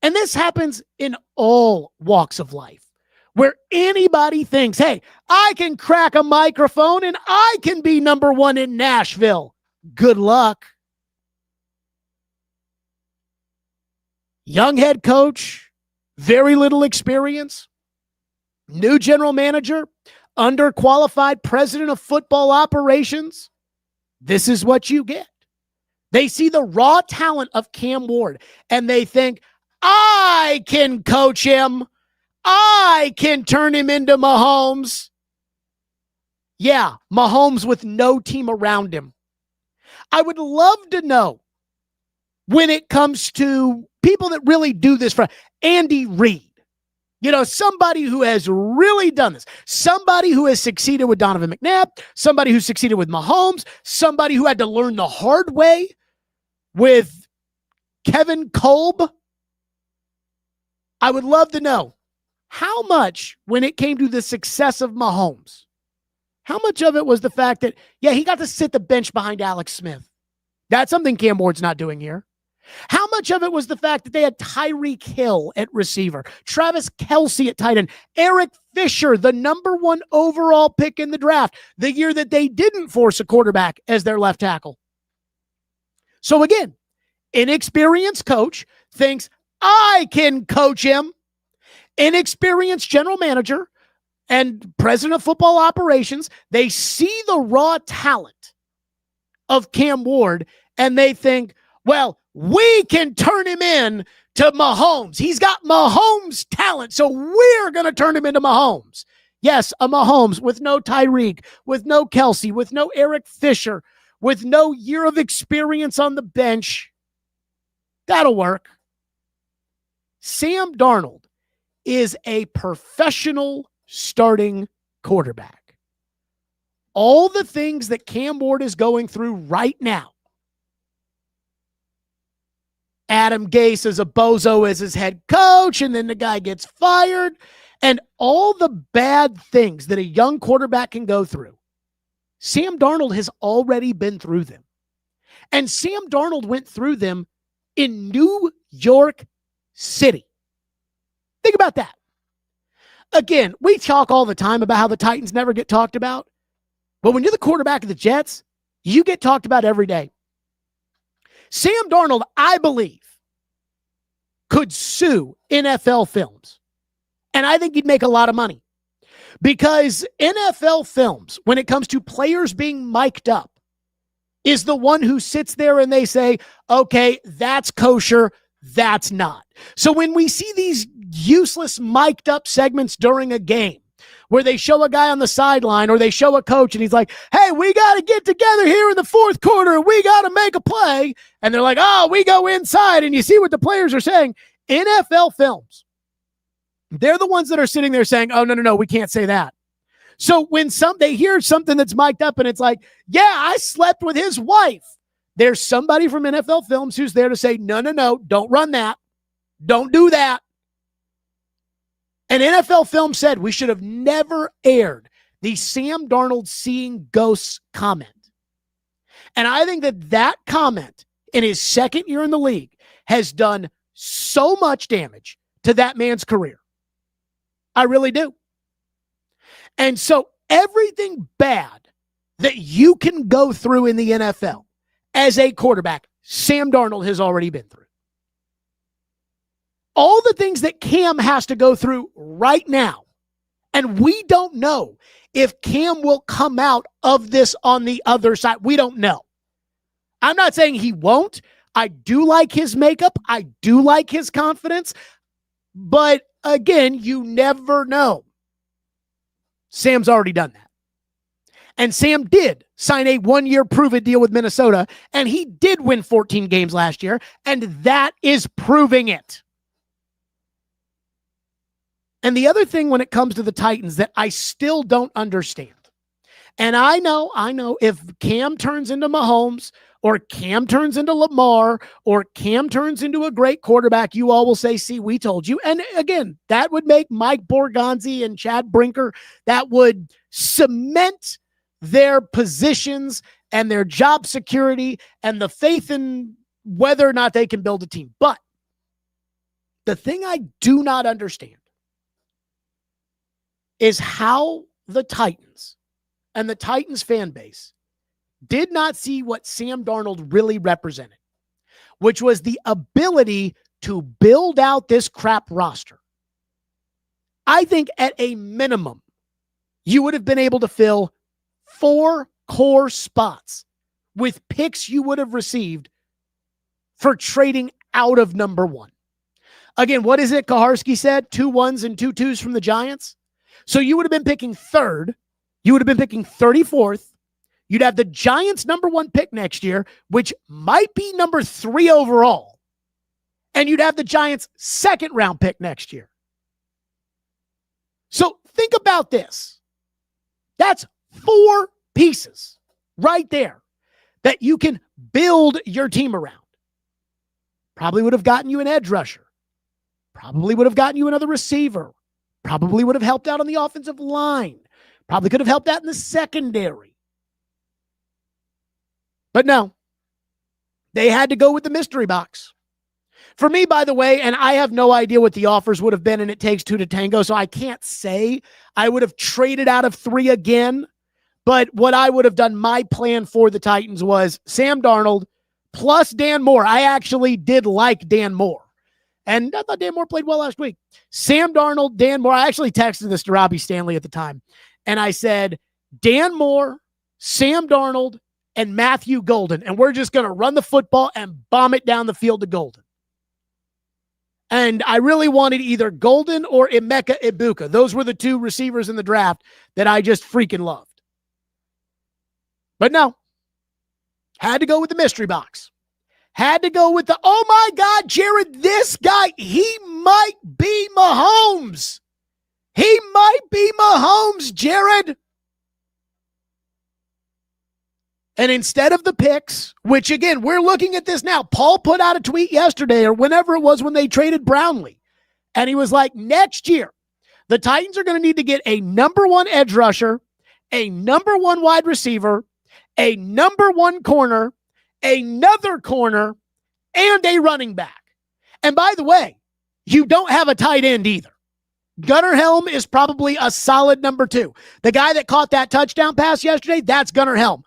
And this happens in all walks of life, where anybody thinks, hey, I can crack a microphone and I can be number one in Nashville. Good luck. Young head coach, very little experience, new general manager, underqualified president of football operations. This is what you get. They see the raw talent of Cam Ward and they think, I can coach him. I can turn him into Mahomes. Yeah, Mahomes with no team around him. I would love to know when it comes to people that really do this for Andy Reid. Somebody who has really done this. Somebody who has succeeded with Donovan McNabb. Somebody who succeeded with Mahomes. Somebody who had to learn the hard way with Kevin Kolb. I would love to know how much, when it came to the success of Mahomes, how much of it was the fact that, he got to sit the bench behind Alex Smith. That's something Cam Ward's not doing here. How much of it was the fact that they had Tyreek Hill at receiver, Travis Kelce at tight end, Eric Fisher, the number 1 overall pick in the draft, the year that they didn't force a quarterback as their left tackle. So again, inexperienced coach thinks, I can coach him. Inexperienced general manager and president of football operations, they see the raw talent of Cam Ward and they think, well, we can turn him in to Mahomes. He's got Mahomes talent, so we're going to turn him into Mahomes. Yes, a Mahomes with no Tyreek, with no Kelce, with no Eric Fisher, with no year of experience on the bench. That'll work. Sam Darnold is a professional starting quarterback. All the things that Cam Ward is going through right now. Adam Gase is a bozo as his head coach, and then the guy gets fired, and all the bad things that a young quarterback can go through. Sam Darnold has already been through them. And Sam Darnold went through them in New York City. Think about that. Again, we talk all the time about how the Titans never get talked about. But when you're the quarterback of the Jets, you get talked about every day. Sam Darnold, I believe, could sue NFL Films. And I think he'd make a lot of money. Because NFL Films, when it comes to players being mic'd up, is the one who sits there and they say, okay, that's kosher, that's not. So when we see these useless mic'd up segments during a game, where they show a guy on the sideline or they show a coach and he's like, hey, we got to get together here in the fourth quarter. We got to make a play. And they're like, oh, we go inside and you see what the players are saying. NFL Films, they're the ones that are sitting there saying, oh, no, we can't say that. So when they hear something that's mic'd up and it's like, yeah, I slept with his wife. There's somebody from NFL Films who's there to say, no, don't run that. Don't do that. And NFL Films said we should have never aired the Sam Darnold seeing ghosts comment. And I think that comment in his second year in the league has done so much damage to that man's career. I really do. And so everything bad that you can go through in the NFL as a quarterback, Sam Darnold has already been through. All the things that Cam has to go through right now, and we don't know if Cam will come out of this on the other side. We don't know. I'm not saying he won't. I do like his makeup. I do like his confidence. But again, you never know. Sam's already done that. And Sam did sign a 1-year prove-it deal with Minnesota, and he did win 14 games last year, and that is proving it. And the other thing when it comes to the Titans that I still don't understand, and I know if Cam turns into Mahomes or Cam turns into Lamar or Cam turns into a great quarterback, you all will say, see, we told you. And again, that would make Mike Borgonzi and Chad Brinker, that would cement their positions and their job security and the faith in whether or not they can build a team. But the thing I do not understand is how the Titans and the Titans fan base did not see what Sam Darnold really represented, which was the ability to build out this crap roster. I think at a minimum, you would have been able to fill 4 core spots with picks you would have received for trading out of number 1. Again, what is it Kaharski said? 2 1s and 2 2s from the Giants. So you would have been picking 3rd. You would have been picking 34th. You'd have the Giants' number 1 pick next year, which might be number 3 overall. And you'd have the Giants' 2nd round pick next year. So think about this. That's 4 pieces right there that you can build your team around. Probably would have gotten you an edge rusher. Probably would have gotten you another receiver. Probably would have helped out on the offensive line. Probably could have helped out in the secondary. But no, they had to go with the mystery box. For me, by the way, and I have no idea what the offers would have been, and it takes 2 to tango, so I can't say I would have traded out of 3 again. But what I would have done, my plan for the Titans was Sam Darnold plus Dan Moore. I actually did like Dan Moore. And I thought Dan Moore played well last week. Sam Darnold, Dan Moore. I actually texted this to Robbie Stanley at the time. And I said, Dan Moore, Sam Darnold, and Matthew Golden. And we're just going to run the football and bomb it down the field to Golden. And I really wanted either Golden or Emeka Ibuka. Those were the 2 receivers in the draft that I just freaking loved. But no, had to go with the mystery box. Had to go with the, oh my God, Jared, this guy, he might be Mahomes. He might be Mahomes, Jared. And instead of the picks, which again, we're looking at this now. Paul put out a tweet yesterday or whenever it was when they traded Brownlee. And he was like, next year, the Titans are going to need to get a number 1 edge rusher, a number 1 wide receiver, a number 1 corner, another corner, and a running back. And by the way, you don't have a tight end either. Gunnar Helm is probably a solid number 2. The guy that caught that touchdown pass yesterday, that's Gunnar Helm.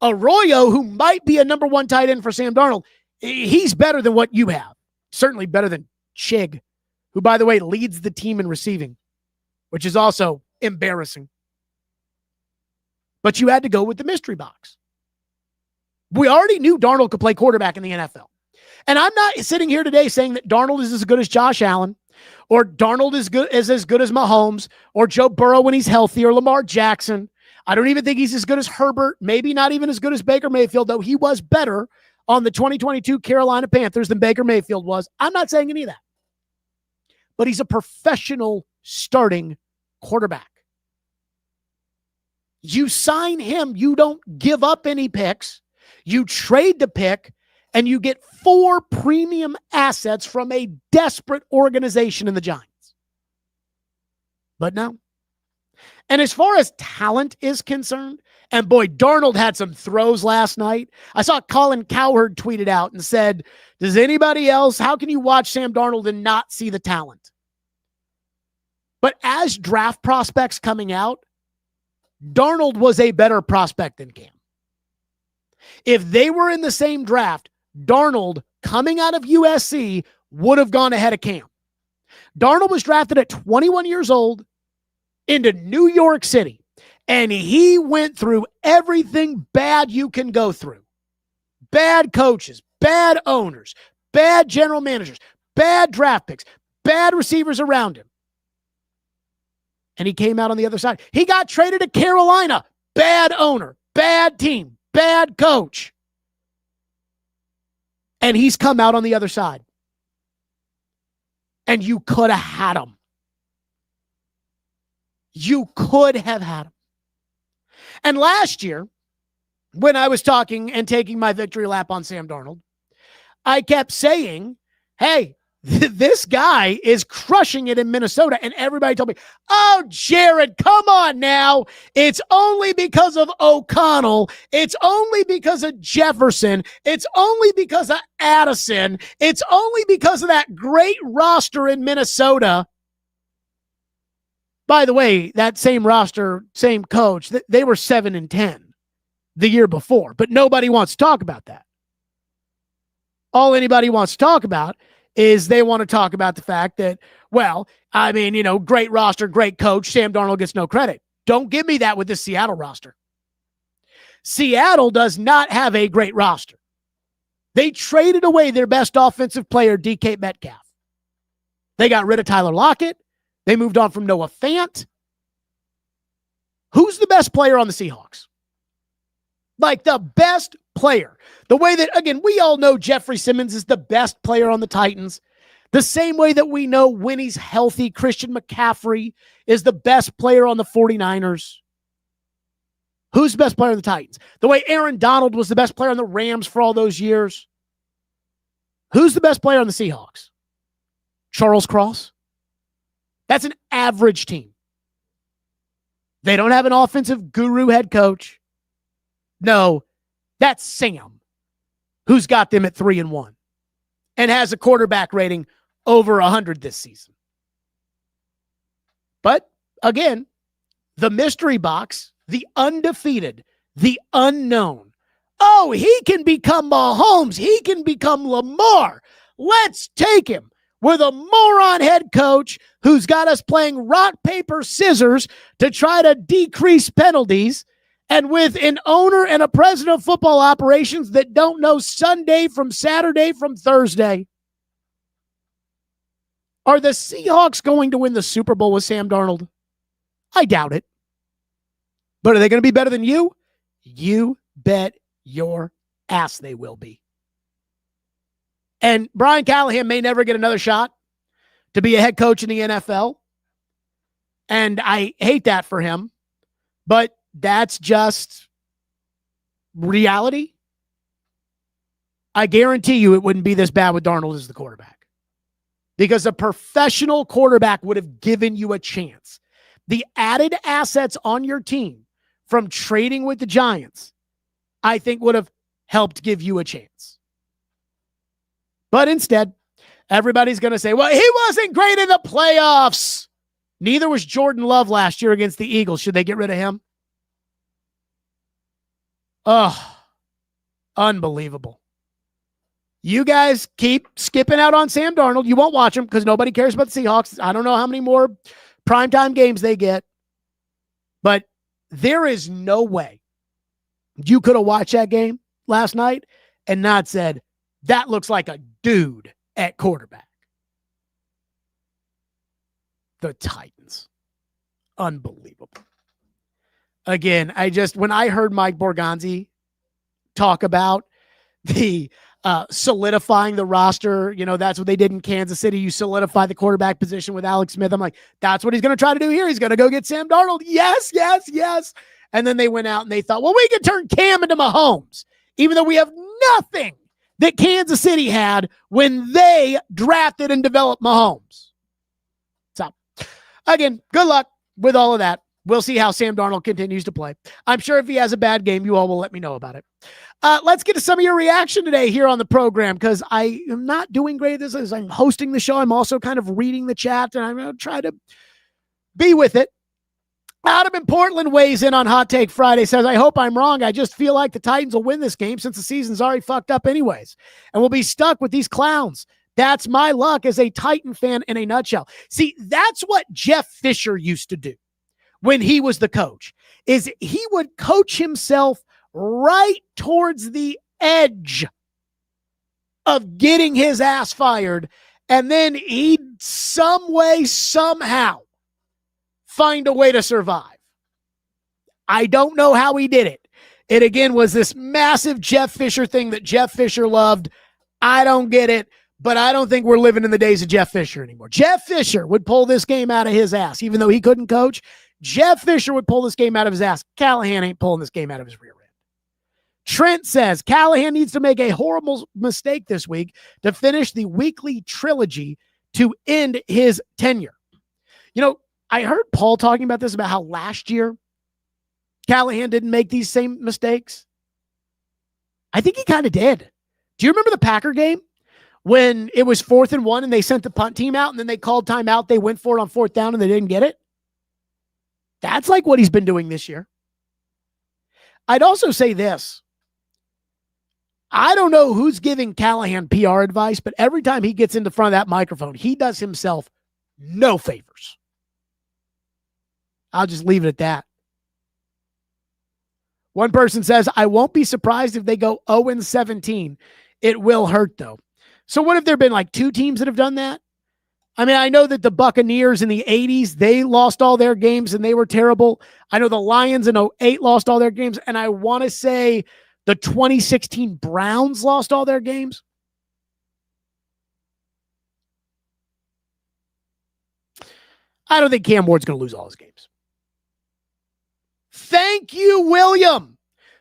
Arroyo, who might be a number 1 tight end for Sam Darnold, he's better than what you have. Certainly better than Chig, who, by the way, leads the team in receiving, which is also embarrassing. But you had to go with the mystery box. We already knew Darnold could play quarterback in the NFL. And I'm not sitting here today saying that Darnold is as good as Josh Allen, or Darnold is as good as Mahomes, or Joe Burrow when he's healthy, or Lamar Jackson. I don't even think he's as good as Herbert, maybe not even as good as Baker Mayfield, though he was better on the 2022 Carolina Panthers than Baker Mayfield was. I'm not saying any of that. But he's a professional starting quarterback. You sign him, you don't give up any picks. You trade the pick, and you get 4 premium assets from a desperate organization in the Giants. But no. And as far as talent is concerned, and boy, Darnold had some throws last night. I saw Colin Cowherd tweeted out and said, does anybody else, how can you watch Sam Darnold and not see the talent? But as draft prospects coming out, Darnold was a better prospect than Cam. If they were in the same draft, Darnold, coming out of USC, would have gone ahead of Cam. Darnold was drafted at 21 years old into New York City, and he went through everything bad you can go through. Bad coaches, bad owners, bad general managers, bad draft picks, bad receivers around him. And he came out on the other side. He got traded to Carolina. Bad owner, bad team, bad coach. And he's come out on the other side. And you could have had him. You could have had him. And last year, when I was talking and taking my victory lap on Sam Darnold, I kept saying, hey, this guy is crushing it in Minnesota. And everybody told me, oh, Jared, come on now. It's only because of O'Connell. It's only because of Jefferson. It's only because of Addison. It's only because of that great roster in Minnesota. By the way, that same roster, same coach, they were 7-10 the year before, but nobody wants to talk about that. All anybody wants to talk about is they want to talk about the fact that, well, I mean, you know, great roster, great coach, Sam Darnold gets no credit. Don't give me that with this Seattle roster. Seattle does not have a great roster. They traded away their best offensive player, DK Metcalf. They got rid of Tyler Lockett. They moved on from Noah Fant. Who's the best player on the Seahawks? Like the best player. The way that, again, we all know Jeffrey Simmons is the best player on the Titans. The same way that we know when he's healthy, Christian McCaffrey is the best player on the 49ers. Who's the best player on the Titans? The way Aaron Donald was the best player on the Rams for all those years. Who's the best player on the Seahawks? Charles Cross. That's an average team. They don't have an offensive guru head coach. No, that's Sam, who's got them at 3-1 and has a quarterback rating over 100 this season. But again, the mystery box, the undefeated, the unknown. Oh, he can become Mahomes. He can become Lamar. Let's take him with a moron head coach who's got us playing rock, paper, scissors to try to decrease penalties, and with an owner and a president of football operations that don't know Sunday from Saturday from Thursday. Are the Seahawks going to win the Super Bowl with Sam Darnold? I doubt it. But are they going to be better than you? You bet your ass they will be. And Brian Callahan may never get another shot to be a head coach in the NFL. And I hate that for him. But that's just reality. I guarantee you it wouldn't be this bad with Darnold as the quarterback. Because a professional quarterback would have given you a chance. The added assets on your team from trading with the Giants, I think would have helped give you a chance. But instead, everybody's going to say, well, he wasn't great in the playoffs. Neither was Jordan Love last year against the Eagles. Should they get rid of him? Oh, unbelievable. You guys keep skipping out on Sam Darnold. You won't watch him because nobody cares about the Seahawks. I don't know how many more primetime games they get. But there is no way you could have watched that game last night and not said, that looks like a dude at quarterback. The Titans. Unbelievable. Again, when I heard Mike Borgonzi talk about the solidifying the roster, that's what they did in Kansas City. You solidify the quarterback position with Alex Smith. I'm like, that's what he's going to try to do here. He's going to go get Sam Darnold. Yes, yes, yes. And then they went out and they thought, well, we can turn Cam into Mahomes, even though we have nothing that Kansas City had when they drafted and developed Mahomes. So, again, good luck with all of that. We'll see how Sam Darnold continues to play. I'm sure if he has a bad game, you all will let me know about it. Let's get to some of your reaction today here on the program, because I am not doing great at this. As I'm hosting the show, I'm also kind of reading the chat, and I'm going to try to be with it. Adam in Portland weighs in on Hot Take Friday, says, I hope I'm wrong. I just feel like the Titans will win this game since the season's already fucked up anyways, and we'll be stuck with these clowns. That's my luck as a Titan fan in a nutshell. See, that's what Jeff Fisher used to do when he was the coach, is he would coach himself right towards the edge of getting his ass fired, and then he'd some way, somehow find a way to survive. I don't know how he did it. It, again, was this massive Jeff Fisher thing that Jeff Fisher loved. I don't get it, but I don't think we're living in the days of Jeff Fisher anymore. Jeff Fisher would pull this game out of his ass, even though he couldn't coach. Jeff Fisher would pull this game out of his ass. Callahan ain't pulling this game out of his rear end. Trent says, Callahan needs to make a horrible mistake this week to finish the weekly trilogy to end his tenure. I heard Paul talking about this, about how last year Callahan didn't make these same mistakes. I think he kind of did. Do you remember the Packer game when it was 4th and 1 and they sent the punt team out and then they called timeout? They went for it on 4th down and they didn't get it. That's like what he's been doing this year. I'd also say this. I don't know who's giving Callahan PR advice, but every time he gets into front of that microphone, he does himself no favors. I'll just leave it at that. One person says, I won't be surprised if they go 0-17. It will hurt, though. So what if there been like 2 teams that have done that? I mean, I know that the Buccaneers in the 80s, they lost all their games and they were terrible. I know the Lions in 08 lost all their games. And I want to say the 2016 Browns lost all their games. I don't think Cam Ward's going to lose all his games. Thank you, William,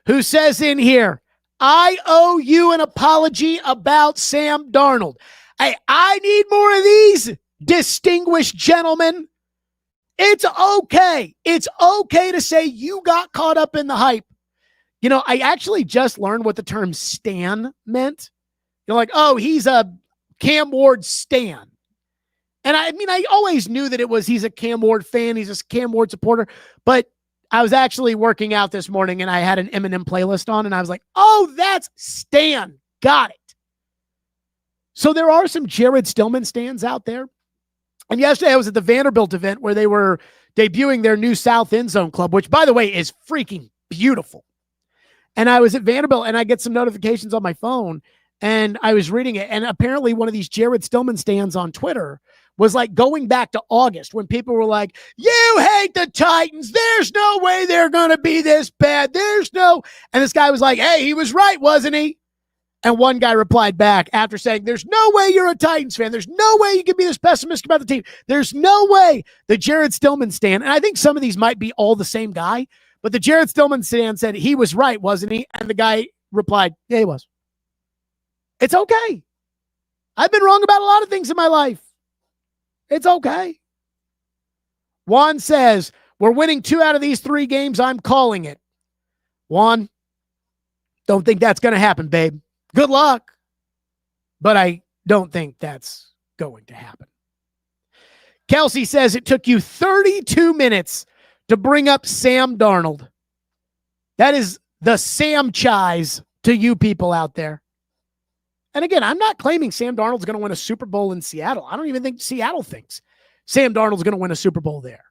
who says in here, I owe you an apology about Sam Darnold. I need more of these, distinguished gentlemen. It's okay. It's okay to say you got caught up in the hype. You know, I actually just learned what the term stan meant. You're like, oh, he's a Cam Ward stan. And I mean, I always knew that he's a Cam Ward fan. He's a Cam Ward supporter. But I was actually working out this morning and I had an Eminem playlist on and I was like, oh, that's Stan. Got it. So there are some Jared Stillman stands out there. And yesterday I was at the Vanderbilt event where they were debuting their new South End Zone Club, which, by the way, is freaking beautiful. And I was at Vanderbilt and I get some notifications on my phone and I was reading it. And apparently one of these Jared Stillman stands on Twitter was like going back to August when people were like, you hate the Titans. There's no way they're going to be this bad. And this guy was like, hey, he was right, wasn't he? And one guy replied back after saying, there's no way you're a Titans fan. There's no way you can be this pessimistic about the team. There's no way. The Jared Stillman stand, and I think some of these might be all the same guy, but the Jared Stillman stand said he was right, wasn't he? And the guy replied, yeah, he was. It's okay. I've been wrong about a lot of things in my life. It's okay. Juan says, we're winning 2 out of these 3 games. I'm calling it. Juan, don't think that's going to happen, babe. Good luck. But I don't think that's going to happen. Kelsey says it took you 32 minutes to bring up Sam Darnold. That is the Sam Chise to you people out there. And again, I'm not claiming Sam Darnold's going to win a Super Bowl in Seattle. I don't even think Seattle thinks Sam Darnold's going to win a Super Bowl there.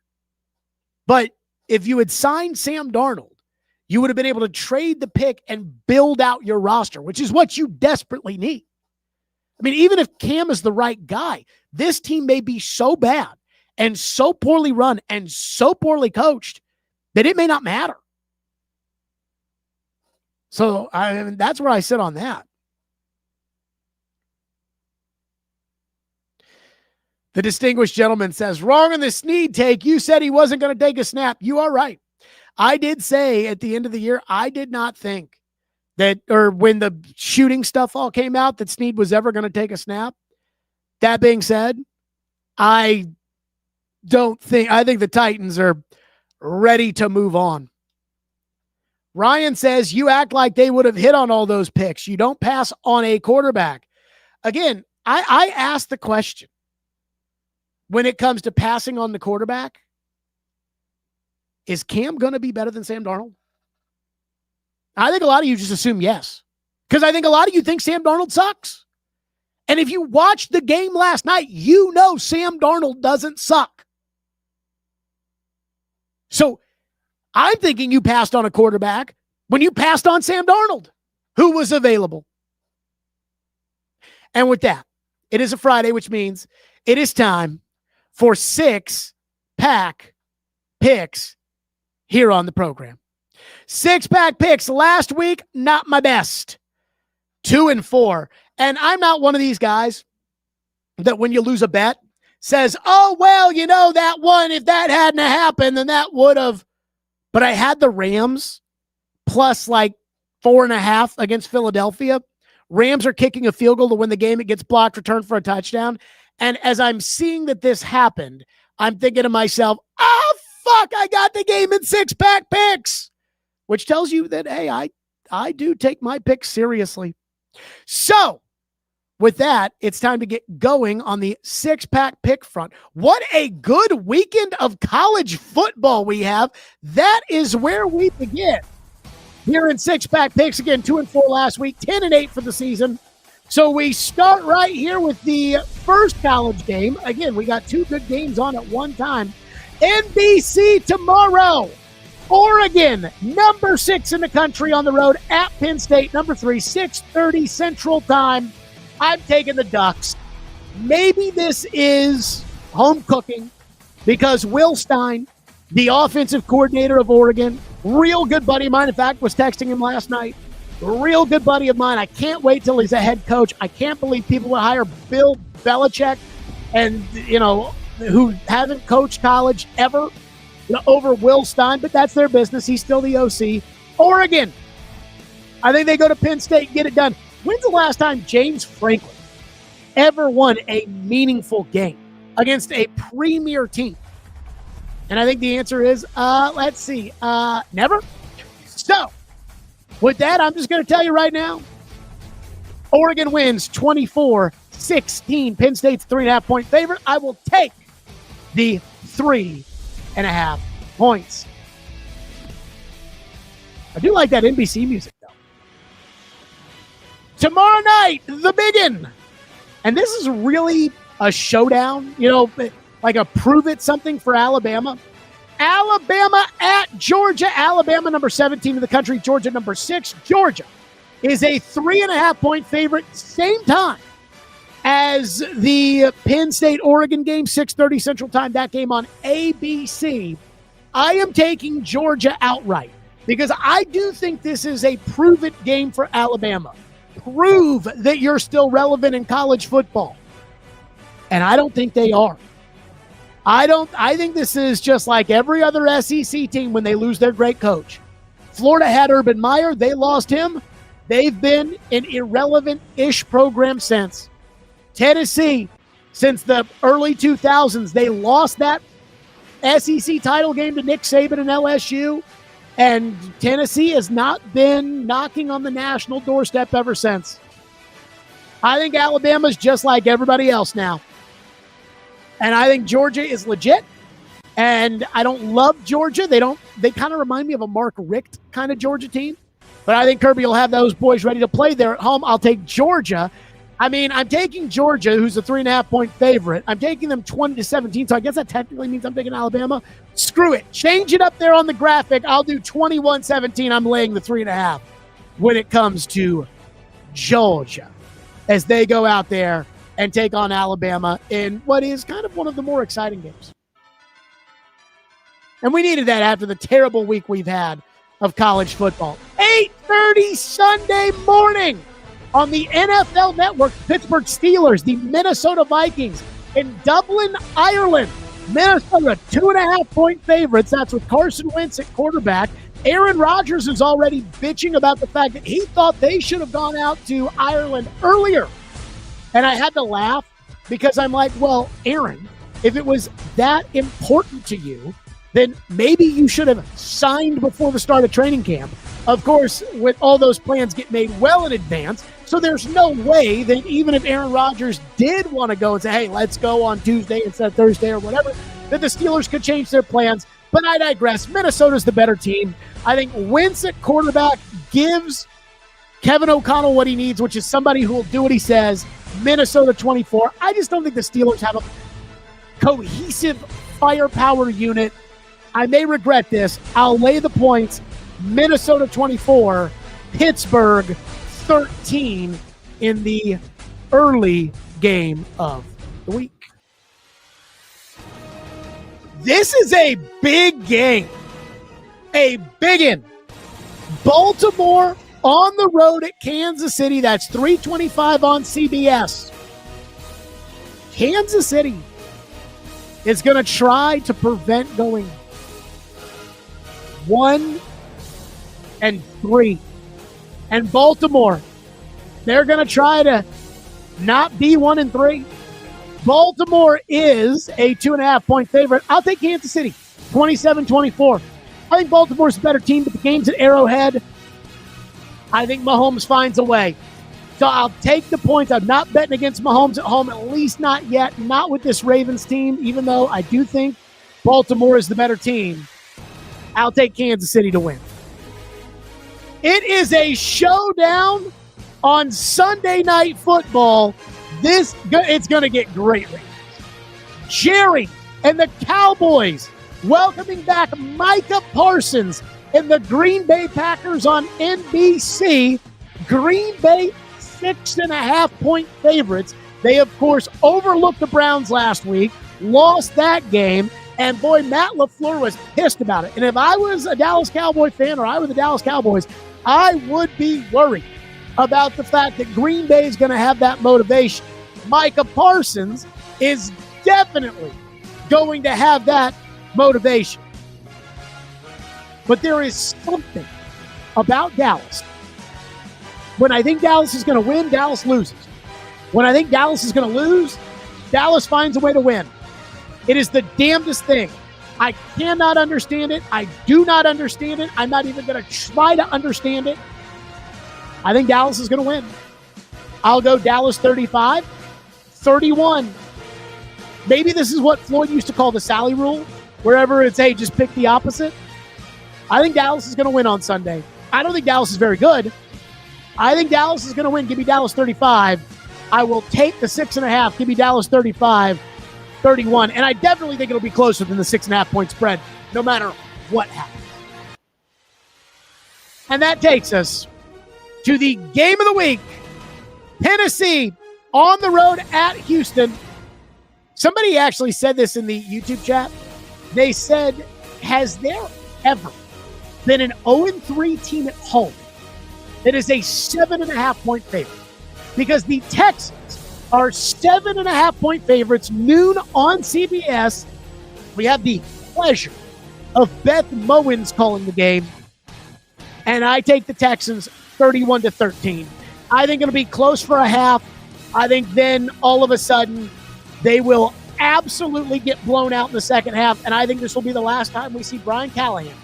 But if you had signed Sam Darnold, you would have been able to trade the pick and build out your roster, which is what you desperately need. I mean, even if Cam is the right guy, this team may be so bad and so poorly run and so poorly coached that it may not matter. So that's where I sit on that. The distinguished gentleman says, wrong on the Sneed take. You said he wasn't going to take a snap. You are right. I did say at the end of the year, I did not think that, or when the shooting stuff all came out, that Sneed was ever going to take a snap. That being said, I think the Titans are ready to move on. Ryan says, you act like they would have hit on all those picks. You don't pass on a quarterback. Again, I asked the question, when it comes to passing on the quarterback, is Cam going to be better than Sam Darnold? I think a lot of you just assume yes, because I think a lot of you think Sam Darnold sucks. And if you watched the game last night, you know Sam Darnold doesn't suck. So I'm thinking you passed on a quarterback when you passed on Sam Darnold, who was available. And with that, it is a Friday, which means it is time for 6-pack picks here on the program. 6-pack picks last week, not my best. 2-4. And I'm not one of these guys that when you lose a bet says, oh, well, you know, that one, if that hadn't happened, then that would have. But I had the Rams plus like 4.5 against Philadelphia. Rams are kicking a field goal to win the game. It gets blocked, returned for a touchdown. And as I'm seeing that this happened, I'm thinking to myself, oh, fuck, I got the game in 6-pack picks, which tells you that, hey, I do take my picks seriously. So with that, it's time to get going on the 6-pack pick front. What a good weekend of college football we have. That is where we begin. Here in 6-pack picks, again, 2-4 last week, 10-8 for the season. So we start right here with the first college game. Again, we got 2 good games on at one time. NBC tomorrow. Oregon, number 6 in the country on the road at Penn State, number 3, 6:30 Central Time. I'm taking the Ducks. maybe this is home cooking because Will Stein, the offensive coordinator of Oregon, real good buddy of mine. In fact, was texting him last night. Real good buddy of mine. I can't wait till he's a head coach. I can't believe people would hire Bill Belichick and, who hasn't coached college ever, over Will Stein, but that's their business. He's still the OC. Oregon, I think they go to Penn State and get it done. When's the last time James Franklin ever won a meaningful game against a premier team? And I think the answer is, let's see, never. So, with that, I'm just going to tell you right now, Oregon wins 24-16. Penn State's 3.5-point favorite. I will take the 3.5 points. I do like that NBC music, though. Tomorrow night, the biggin. And this is really a showdown, like a prove-it something for Alabama. Alabama at Georgia. Alabama, number 17 in the country. Georgia, number 6. Georgia is a 3.5-point favorite. Same time as the Penn State-Oregon game, 6:30 Central Time. That game on ABC. I am taking Georgia outright because I do think this is a prove-it game for Alabama. Prove that you're still relevant in college football. And I don't think they are. I think this is just like every other SEC team when they lose their great coach. Florida had Urban Meyer. They lost him. They've been an irrelevant-ish program since. Tennessee, since the early 2000s, they lost that SEC title game to Nick Saban and LSU. And Tennessee has not been knocking on the national doorstep ever since. I think Alabama's just like everybody else now. And I think Georgia is legit. And I don't love Georgia. They kind of remind me of a Mark Richt kind of Georgia team. But I think Kirby will have those boys ready to play there at home. I'll take Georgia. I'm taking Georgia, who's a 3.5-point favorite. I'm taking them 20-17, so I guess that technically means I'm taking Alabama. Screw it. Change it up there on the graphic. I'll do 21-17. I'm laying the 3.5 when it comes to Georgia as they go out there and take on Alabama in what is kind of one of the more exciting games. And we needed that after the terrible week we've had of college football. 8:30 Sunday morning on the NFL Network, Pittsburgh Steelers, the Minnesota Vikings in Dublin, Ireland. Minnesota, 2.5-point favorites. That's with Carson Wentz at quarterback. Aaron Rodgers is already bitching about the fact that he thought they should have gone out to Ireland earlier. And I had to laugh because I'm like, well, Aaron, if it was that important to you, then maybe you should have signed before the start of training camp. Of course, with all those plans get made well in advance, so there's no way that even if Aaron Rodgers did want to go and say, hey, let's go on Tuesday instead of Thursday or whatever, that the Steelers could change their plans. But I digress. Minnesota's the better team. I think Wentz at quarterback gives Kevin O'Connell what he needs, which is somebody who will do what he says. Minnesota 24. I just don't think the Steelers have a cohesive firepower unit. I may regret this. I'll lay the points. Minnesota 24, Pittsburgh 13 in the early game of the week. This is a big game. A biggin. Baltimore on the road at Kansas City. That's 3:25 on CBS. Kansas City is going to try to prevent going 1-3. And Baltimore, they're going to try to not be 1-3. Baltimore is a 2.5-point favorite. I'll take Kansas City, 27-24. I think Baltimore's a better team, but the game's at Arrowhead. I think Mahomes finds a way. So I'll take the points. I'm not betting against Mahomes at home, at least not yet. Not with this Ravens team, even though I do think Baltimore is the better team. I'll take Kansas City to win. It is a showdown on Sunday Night Football. It's going to get great ratings. Jerry and the Cowboys welcoming back Micah Parsons and the Green Bay Packers on NBC. Green Bay 6.5-point favorites They, of course, overlooked the Browns last week, lost that game, and boy, Matt LaFleur was pissed about it. And if I was a Dallas Cowboy fan or I were the Dallas Cowboys, I would be worried about the fact that Green Bay is going to have that motivation. Micah Parsons is definitely going to have that motivation. But there is something about Dallas. When I think Dallas is going to win, Dallas loses. When I think Dallas is going to lose, Dallas finds a way to win. It is the damnedest thing. I cannot understand it. I do not understand it. I'm not even going to try to understand it. I think Dallas is going to win. I'll go Dallas 35, 31. Maybe this is what Floyd used to call the Sally rule. Wherever it's, hey, just pick the opposite. I think Dallas is going to win on Sunday. I don't think Dallas is very good. I think Dallas is going to win. Give me Dallas 35. I will take the 6.5. Give me Dallas 35, 31. And I definitely think it'll be closer than the 6.5 point spread, no matter what happens. And that takes us to the game of the week. Tennessee on the road at Houston. Somebody actually said this in the YouTube chat. They said, has there ever been an 0-3 team at home that is a 7.5 point favorite? Because the Texans are 7.5 point favorites, noon on CBS. We have the pleasure of Beth Mowins calling the game. And I take the Texans 31-13. I think it'll be close for a half. I think then all of a sudden they will absolutely get blown out in the second half. And I think this will be the last time we see Brian Callahan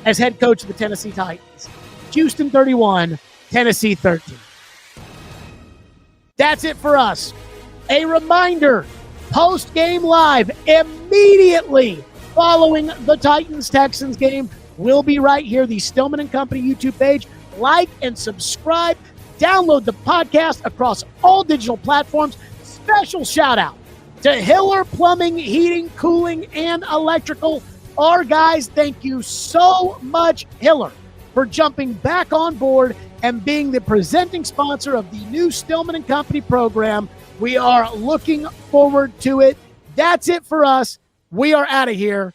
as head coach of the Tennessee Titans. Houston 31, Tennessee 13. That's it for us. A reminder, post-game live immediately following the Titans-Texans game. We'll be right here, the Stillman & Company YouTube page. Like and subscribe. Download the podcast across all digital platforms. Special shout-out to Hiller Plumbing, Heating, Cooling, and Electrical. Our guys, thank you so much, Hiller, for jumping back on board and being the presenting sponsor of the new Stillman & Company program. We are looking forward to it. That's it for us. We are out of here.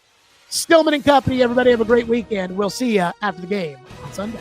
Stillman & Company, everybody have a great weekend. We'll see you after the game on Sunday.